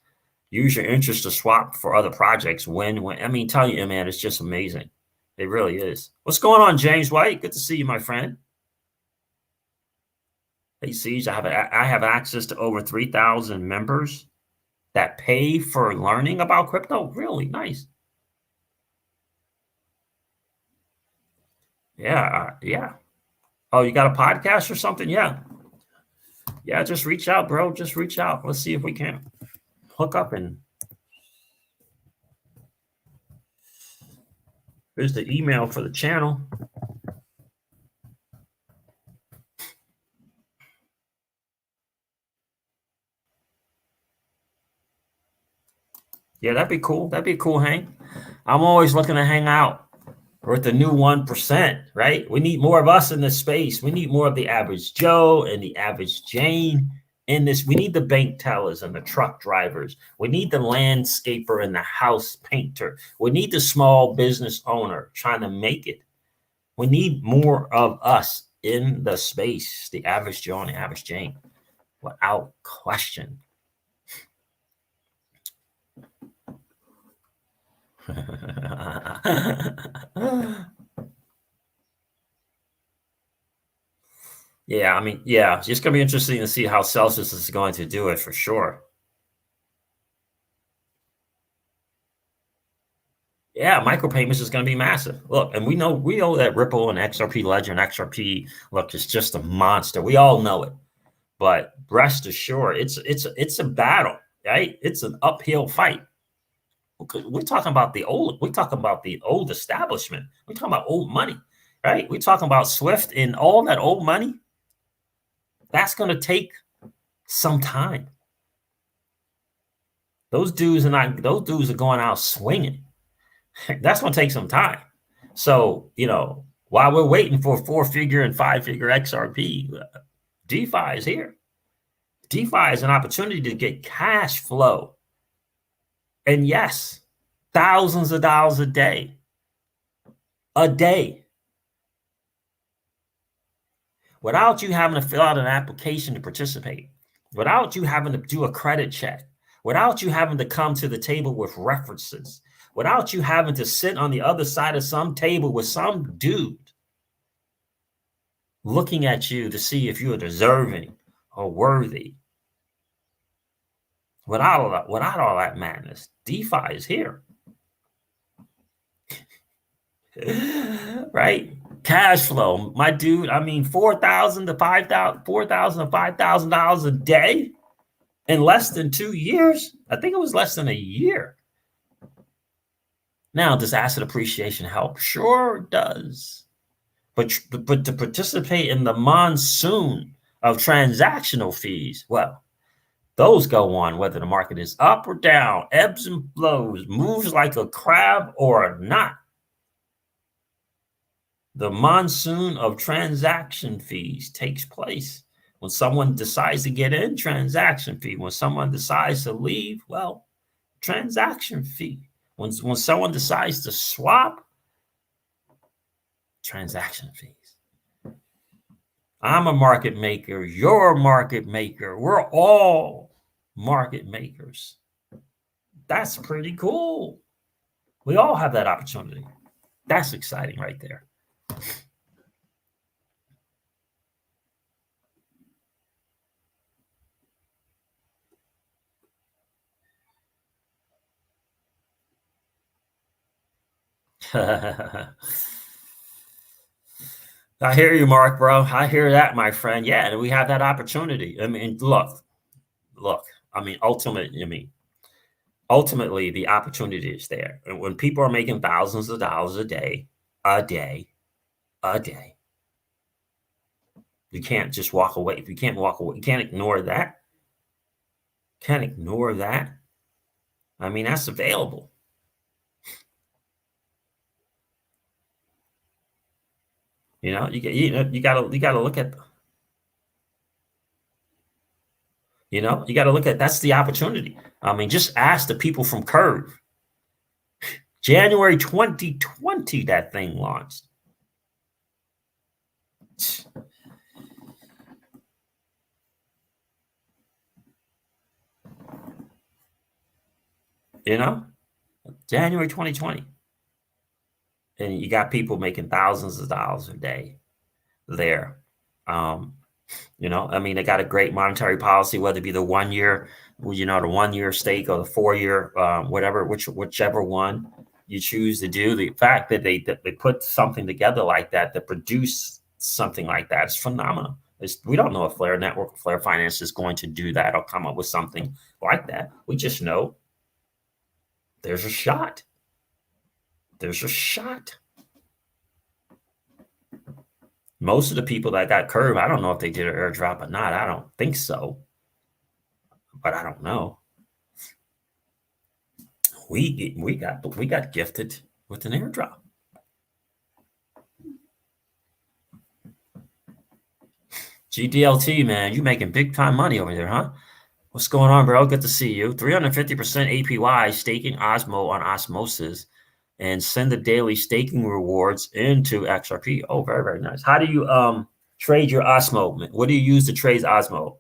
Use your interest to swap for other projects. When tell you, man, it's just amazing. It really is. What's going on, James White? Good to see you, my friend. Hey, Siege, I have access to over 3,000 members that pay for learning about crypto. Really nice. Yeah. Oh, you got a podcast or something? Yeah. Just reach out, bro. Just reach out. Let's see if we can hook up. And here's the email for the channel. Yeah, that'd be cool. That'd be a cool hang. I'm always looking to hang out with the new 1%, right? We need more of us in this space. We need more of the average Joe and the average Jane in this. We need the bank tellers and the truck drivers. We need the landscaper and the house painter. We need the small business owner trying to make it. We need more of us in the space, the average Joe and the average Jane, without question. Yeah, it's just going to be interesting to see how Celsius is going to do it for sure. Yeah, micropayments is going to be massive. Look, and we know that Ripple and XRP Ledger and XRP, look, is just a monster. We all know it. But rest assured, it's a battle, right? It's an uphill fight. We're talking about the old establishment. We're talking about old money, right? We're talking about Swift and all that old money. That's going to take some time. Those dudes are going out swinging. That's going to take some time. So, while we're waiting for 4-figure and 5-figure XRP, DeFi is here. DeFi is an opportunity to get cash flow. And yes, thousands of dollars a day. Without you having to fill out an application to participate, without you having to do a credit check, without you having to come to the table with references, without you having to sit on the other side of some table with some dude looking at you to see if you are deserving or worthy. Without all that madness, DeFi is here. Right? Cash flow, my dude. $4,000 to $5,000 a day in less than 2 years. I think it was less than a year. Now, does asset appreciation help? Sure it does. But to participate in the monsoon of transactional fees, well, those go on whether the market is up or down, ebbs and flows, moves like a crab or not. The monsoon of transaction fees takes place when someone decides to get in transaction fee. When someone decides to leave, well, Transaction fee. When someone decides to swap, transaction fees. I'm a market maker. You're a market maker. We're all market makers. That's pretty cool. We all have that opportunity. That's exciting right there. I hear you, Mark, bro. I hear that, my friend. Yeah, we have that opportunity. I mean, look. I mean, ultimately, the opportunity is there. And when people are making thousands of dollars a day, you can't just walk away. If you can't walk away, you can't ignore that. Can't ignore that. I mean, that's available. You know, you gotta look at. You know, you got to look at that's the opportunity. I mean, just ask the people from Curve. January 2020, that thing launched. You know, January 2020. And you got people making thousands of dollars a day there. You know, I mean, they got a great monetary policy, whether it be the 1 year, you know, the 1 year stake or the 4 year, whatever, whichever one you choose to do. The fact that they put something together like that produce something like that is phenomenal. We don't know if Flare Network, Flare Finance is going to do that or come up with something like that. We just know there's a shot. There's a shot. Most of the people that got Curve, I don't know if they did an airdrop or not. I don't think so, but I don't know. We got gifted with an airdrop. GDLT, man, you making big time money over there, huh? What's going on, bro? Good to see you. 350% APY staking Osmo on Osmosis and send the daily staking rewards into XRP. Oh, very, very nice. How do you trade your Osmo? What do you use to trade Osmo?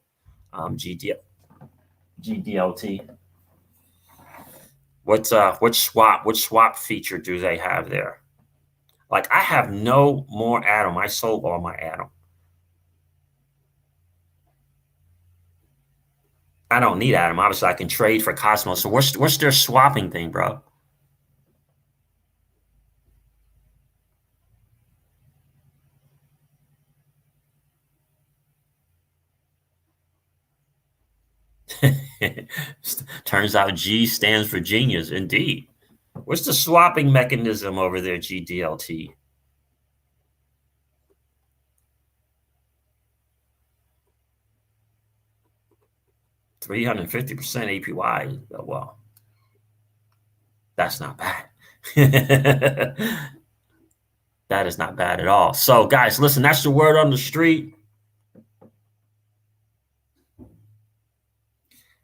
GDLT. Which swap feature do they have there? Like, I have no more Atom. I sold all my Atom. I don't need Atom. Obviously, I can trade for Cosmos. So what's their swapping thing, bro? Turns out G stands for genius, indeed. What's the swapping mechanism over there, GDLT? $350 APY. Well, that's not bad. That is not bad at all. So, guys, listen, that's the word on the street.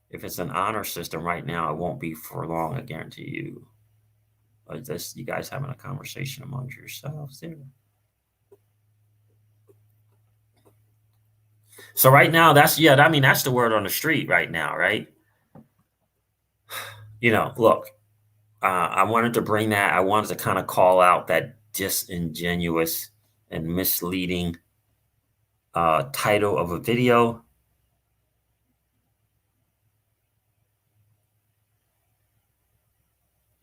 If it's an honor system right now, it won't be for long, I guarantee you. But this, you guys having a conversation among yourselves there. So right now, that's the word on the street right now, right? You know, look, I wanted to bring that. I wanted to kind of call out that disingenuous and misleading title of a video.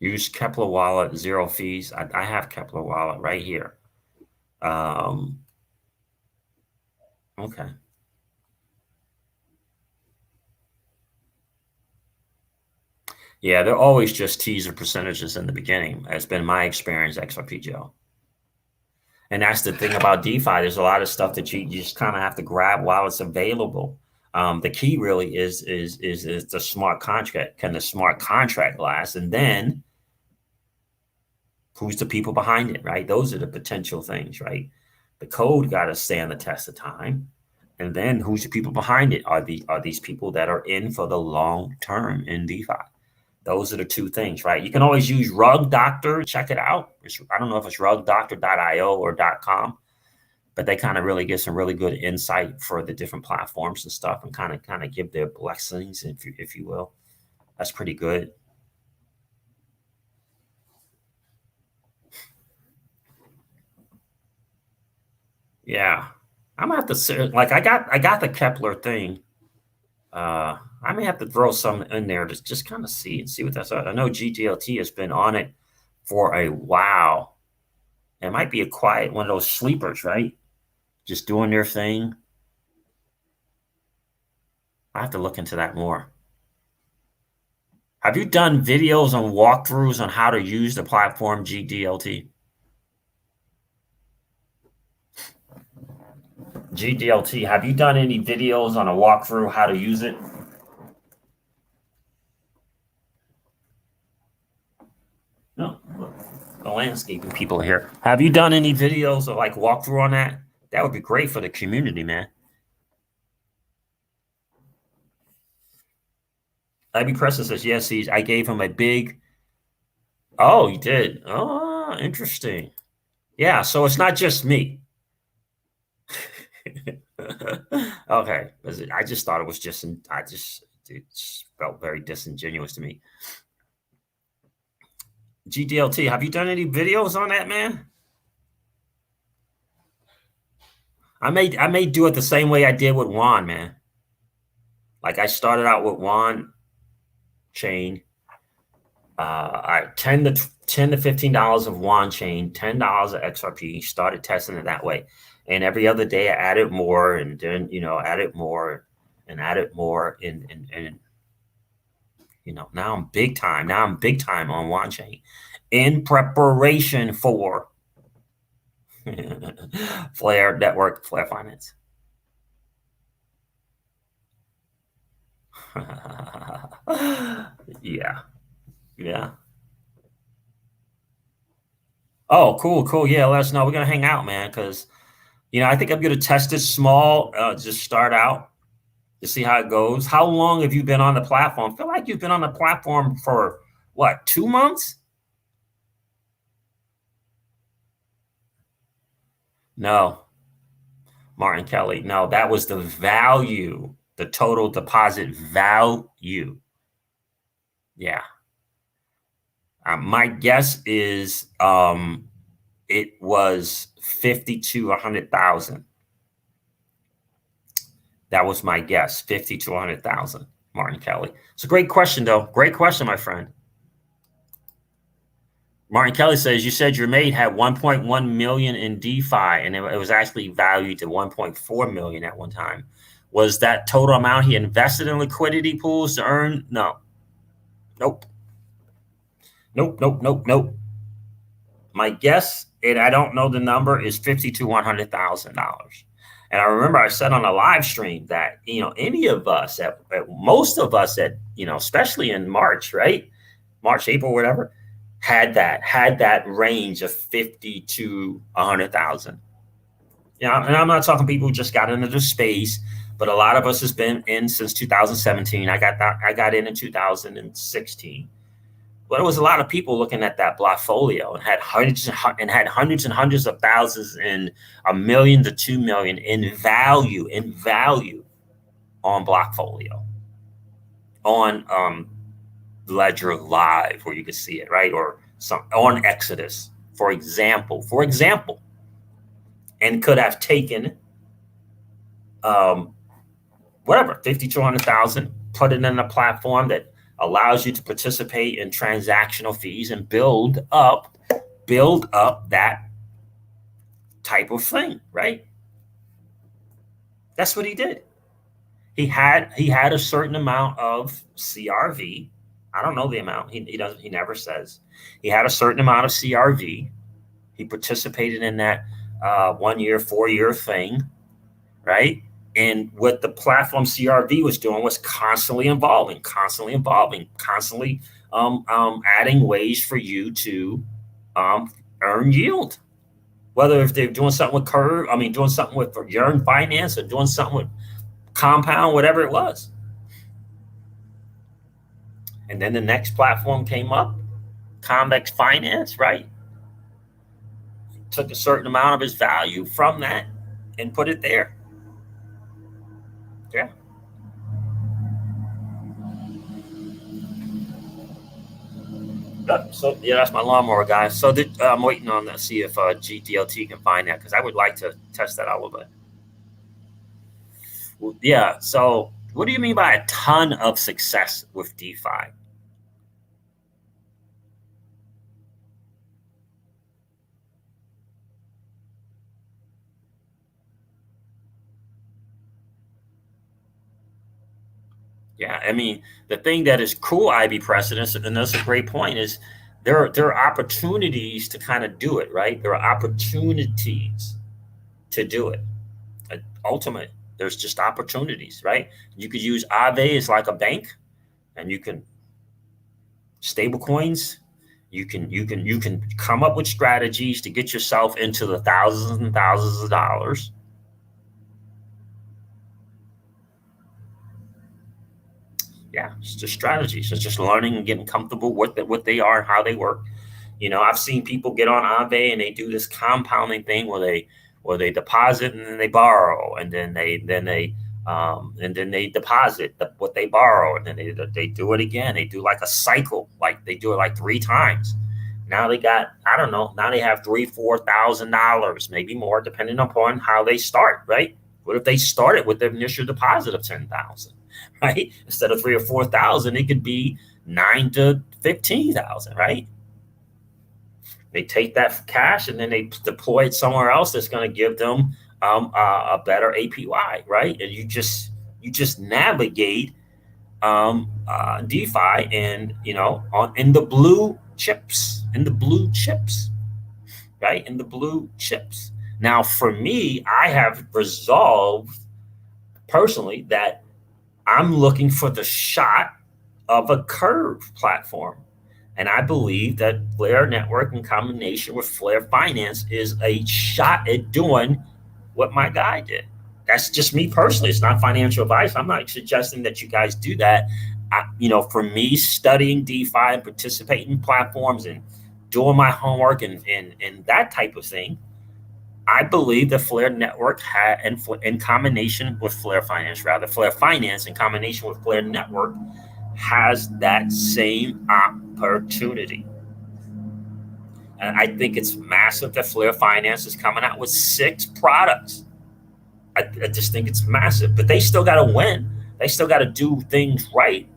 Use Kepler Wallet, 0 fees. I have Kepler Wallet right here. Okay. Yeah, they're always just teaser percentages in the beginning. That's been my experience, XRP Joe. And that's the thing about DeFi. There's a lot of stuff that you just kind of have to grab while it's available. The key really is the smart contract. Can the smart contract last? And then who's the people behind it, right? Those are the potential things, right? The code got to stand the test of time. And then who's the people behind it? Are these people that are in for the long term in DeFi? Those are the two things, right? You can always use Rug Doctor. Check it out. I don't know if it's rugdoctor.io or .com, but they kind of really get some really good insight for the different platforms and stuff, and kind of give their blessings, if you will. That's pretty good. Yeah, I'm gonna have to like I got the Kepler thing. I may have to throw some in there to just kind of see what that's. I know GDLT has been on it for a while. It might be a quiet one of those sleepers, right? Just doing their thing. I have to look into that more. Have you done videos on walkthroughs on how to use the platform GDLT? GDLT, have you done any videos on a walkthrough how to use it? No, the landscaping people here. Have you done any videos of like walkthrough on that? That would be great for the community, man. Abby Preston says, yes, I gave him a big. Oh, you did? Oh, interesting. Yeah, so it's not just me. Okay, I just thought it was just, it felt very disingenuous to me. GDLT, have you done any videos on that, man? I may do it the same way I did with Juan, man. Like I started out with Juan chain. I $10 to $15 of Juan chain, $10 of XRP. Started testing it that way, and every other day I added more, and then added more, and now I'm big time. Now I'm big time on Juan chain, in preparation for Flare Network, Flare Finance. Yeah. Oh, cool. Yeah, let us know. We're gonna hang out, man, because I think I'm gonna test it small, just start out to see how it goes. How long have you been on the platform? I feel like you've been on the platform for what, 2 months? No, Martin Kelly. No, that was the value, the total deposit value. Yeah. My guess is it was 50 to 100,000. That was my guess, 50 to 100,000, Martin Kelly. It's a great question, though. Great question, my friend. Martin Kelly says, you said your mate had 1.1 million in DeFi, and it was actually valued to 1.4 million at one time. Was that total amount he invested in liquidity pools to earn? No. Nope. My guess, and I don't know the number, is $50,000 to $100,000. And I remember I said on a live stream that, any of us, most of us especially in March, right? March, April, whatever, had that range of 50 to 100,000. And I'm not talking people who just got into the space, but a lot of us has been in since 2017. I got in 2016. But it was a lot of people looking at that Blockfolio and had hundreds and hundreds of thousands and $1 million to $2 million in value on Blockfolio, on Ledger Live, where you could see it, right? Or on Exodus, for example, and could have taken whatever, 50 to 100,000, put it in a platform that allows you to participate in transactional fees and build up that type of thing, right? That's what he did. He had a certain amount of CRV. I don't know the amount. He never says. He had a certain amount of CRV. He participated in that 1 year, 4 year thing, right? And what the platform CRV was doing was constantly evolving, constantly adding ways for you to earn yield. Whether if they're doing something with Curve, doing something with Yearn Finance, or doing something with Compound, whatever it was. And then the next platform came up, Convex Finance, right? Took a certain amount of his value from that and put it there. Yeah. So yeah, that's my lawnmower, guys. So I'm waiting on that, see if GDLT can find that because I would like to test that out a little bit. Well, yeah. So what do you mean by a ton of success with DeFi? Yeah, I mean, the thing that is cool, IB precedents, and that's a great point, is there are opportunities to kind of do it, right? There are opportunities to do it. Ultimate, there's just opportunities, right? You could use Aave as like a bank, and you can stable coins. You can come up with strategies to get yourself into the thousands and thousands of dollars. Yeah, it's just strategies. It's just learning and getting comfortable with what they are and how they work. I've seen people get on Aave and they do this compounding thing where they deposit and then they borrow and then they deposit what they borrow and then they do it again. They do like a cycle, like they do it like 3 times. Now they got, I don't know, now they have $3,000-4,000, maybe more, depending upon how they start, right? What if they started with their initial deposit of 10,000, right? Instead of 3 or 4,000, it could be 9 to 15,000, right? They take that cash and then they deploy it somewhere else that's going to give them a better APY, right? And you just navigate DeFi and in the blue chips, right? In the blue chips. Now, for me, I have resolved personally that I'm looking for the shot of a curve platform. And I believe that Flare Network in combination with Flare Finance is a shot at doing what my guy did. That's just me personally. It's not financial advice. I'm not suggesting that you guys do that. For me, studying DeFi and participating in platforms and doing my homework and that type of thing, I believe the Flare Network in combination with Flare Finance in combination with Flare Network has that same opportunity. And I think it's massive that Flare Finance is coming out with 6 products. I just think it's massive, but they still got to win. They still got to do things right.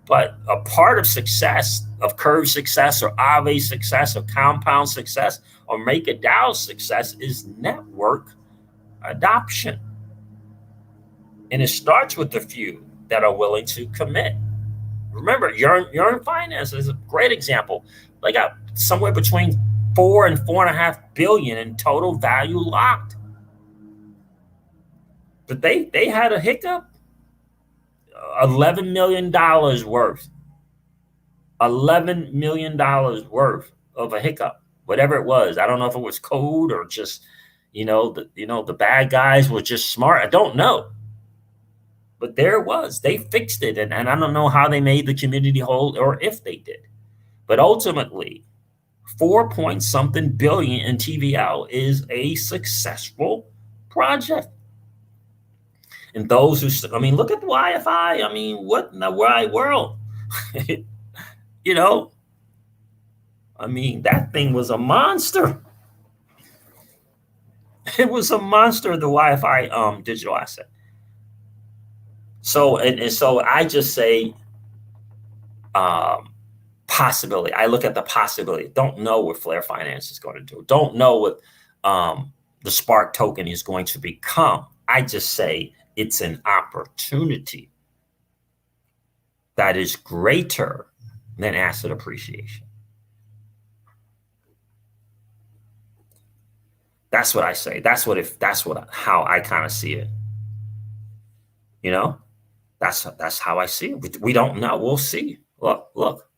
But a part of success, of Curve success, or Aave success, or Compound success, or MakerDAO success is network adoption. And it starts with the few that are willing to commit. Remember, Yearn Finance is a great example. They got somewhere between 4 and 4.5 billion in total value locked. But they had a hiccup, $11 million worth. $11 million worth of a hiccup, whatever it was. I don't know if it was code or just, the bad guys were just smart. I don't know. But there it was. They fixed it. And I don't know how they made the community whole or if they did. But ultimately, 4 point something billion in TVL is a successful project. And those who, look at the YFI. What in the wide world? That thing was a monster. It was a monster, the Wi-Fi digital asset. So so I just say possibility. I look at the possibility. Don't know what Flare Finance is going to do. Don't know what the Spark token is going to become. I just say it's an opportunity that is greater than asset appreciation. That's what I say. How I kind of see it. That's how I see it. We don't know. We'll see. Look.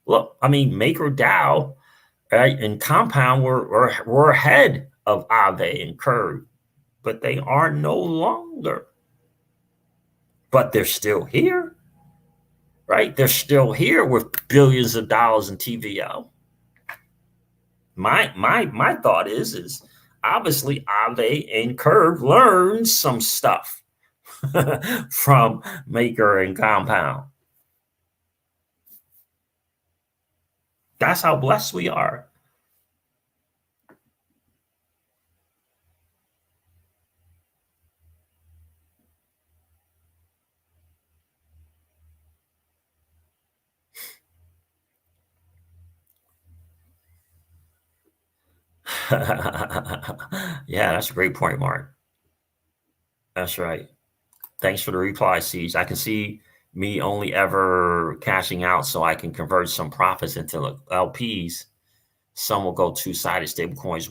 MakerDAO, right, and Compound were ahead of Aave and Curve, but they are no longer. But they're still here. right? They're still here with billions of dollars in TVL. My thought is obviously Ave and Curve learned some stuff from Maker and Compound. That's how blessed we are. Yeah, that's a great point, Mark. That's right. Thanks for the reply, Siege. I can see me only ever cashing out so I can convert some profits into LPs. Some will go two-sided stablecoins.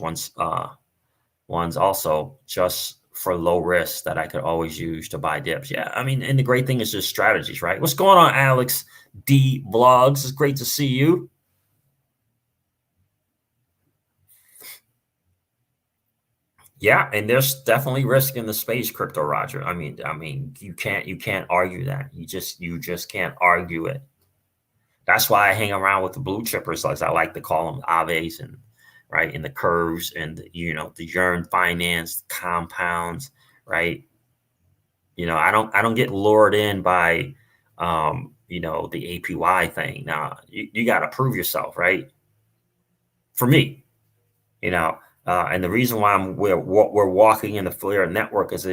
One's also just for low risk that I could always use to buy dips. Yeah, I mean, and the great thing is just strategies, right? What's going on, Alex D Blogs? It's great to see you. Yeah, and there's definitely risk in the space, Crypto Roger. I mean, you can't argue that. You just can't argue it. That's why I hang around with the blue chippers, as I like to call them, Aves and right, and the curves and the Yearn finance compounds, right? I don't get lured in by the APY thing. Now you got to prove yourself, right? For me, and the reason why we're walking in the Flare network is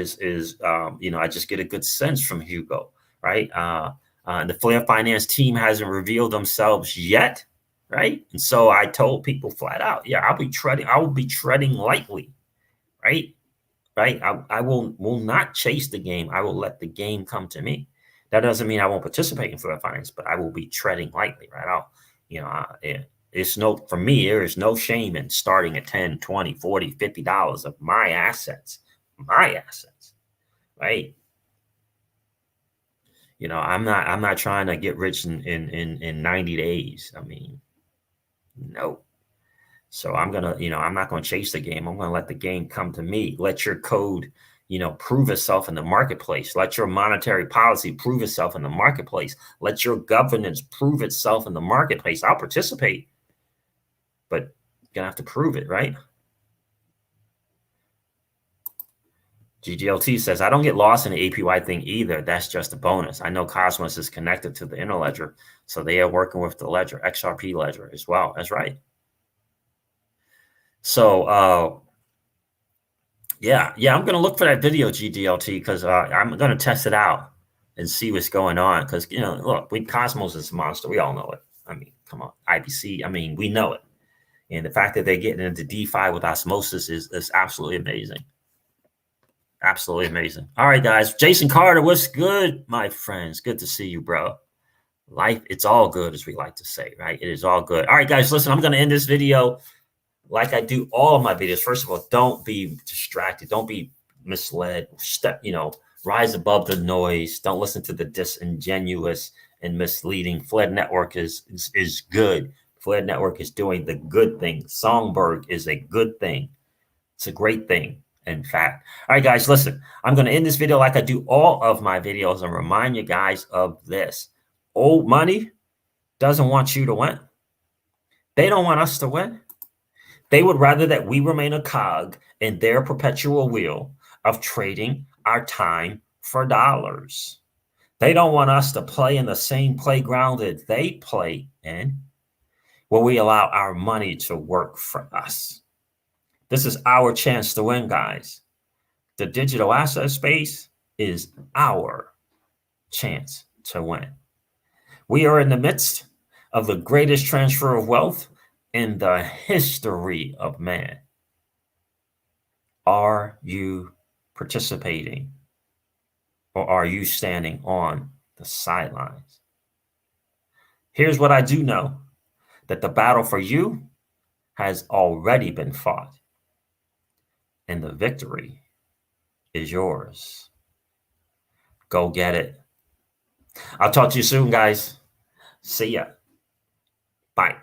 I just get a good sense from Hugo, right? The Flare Finance team hasn't revealed themselves yet, right? And so I told people flat out, yeah, I will be treading lightly, right? Right? I will not chase the game. I will let the game come to me. That doesn't mean I won't participate in Flare Finance, but I will be treading lightly, right? For me, there is no shame in starting at 10, 20, 40, $50 of my assets, right? I'm not trying to get rich in 90 days. I mean, no. So I'm not gonna chase the game. I'm gonna let the game come to me. Let your code, prove itself in the marketplace. Let your monetary policy prove itself in the marketplace. Let your governance prove itself in the marketplace. I'll participate, but you're gonna have to prove it, right? GGLT says, I don't get lost in the APY thing either. That's just a bonus. I know Cosmos is connected to the interledger, so they are working with the ledger, XRP ledger as well. That's right. So, yeah, I'm going to look for that video, GDLT, because I'm going to test it out and see what's going on. Because, look, Cosmos is a monster. We all know it. I mean, come on, IBC. I mean, we know it. And the fact that they're getting into DeFi with osmosis is absolutely amazing. Absolutely amazing. All right, guys. Jason Carter, what's good, my friends? Good to see you, bro. Life, it's all good, as we like to say, right? It is all good. All right, guys, listen, I'm going to end this video like I do all of my videos. First of all, don't be distracted. Don't be misled. Rise above the noise. Don't listen to the disingenuous and misleading. Fled Network is good. Fled Network is doing the good thing. Songbird is a good thing. It's a great thing, in fact. All right, guys, listen. I'm going to end this video like I do all of my videos and remind you guys of this. Old money doesn't want you to win. They don't want us to win. They would rather that we remain a cog in their perpetual wheel of trading our time for dollars. They don't want us to play in the same playground that they play in, where we allow our money to work for us. This is our chance to win, guys. The digital asset space is our chance to win. We are in the midst of the greatest transfer of wealth in the history of man. Are you participating, or are you standing on the sidelines? Here's what I do know, that the battle for you has already been fought, and the victory is yours. Go get it. I'll talk to you soon, guys. See ya. Bye.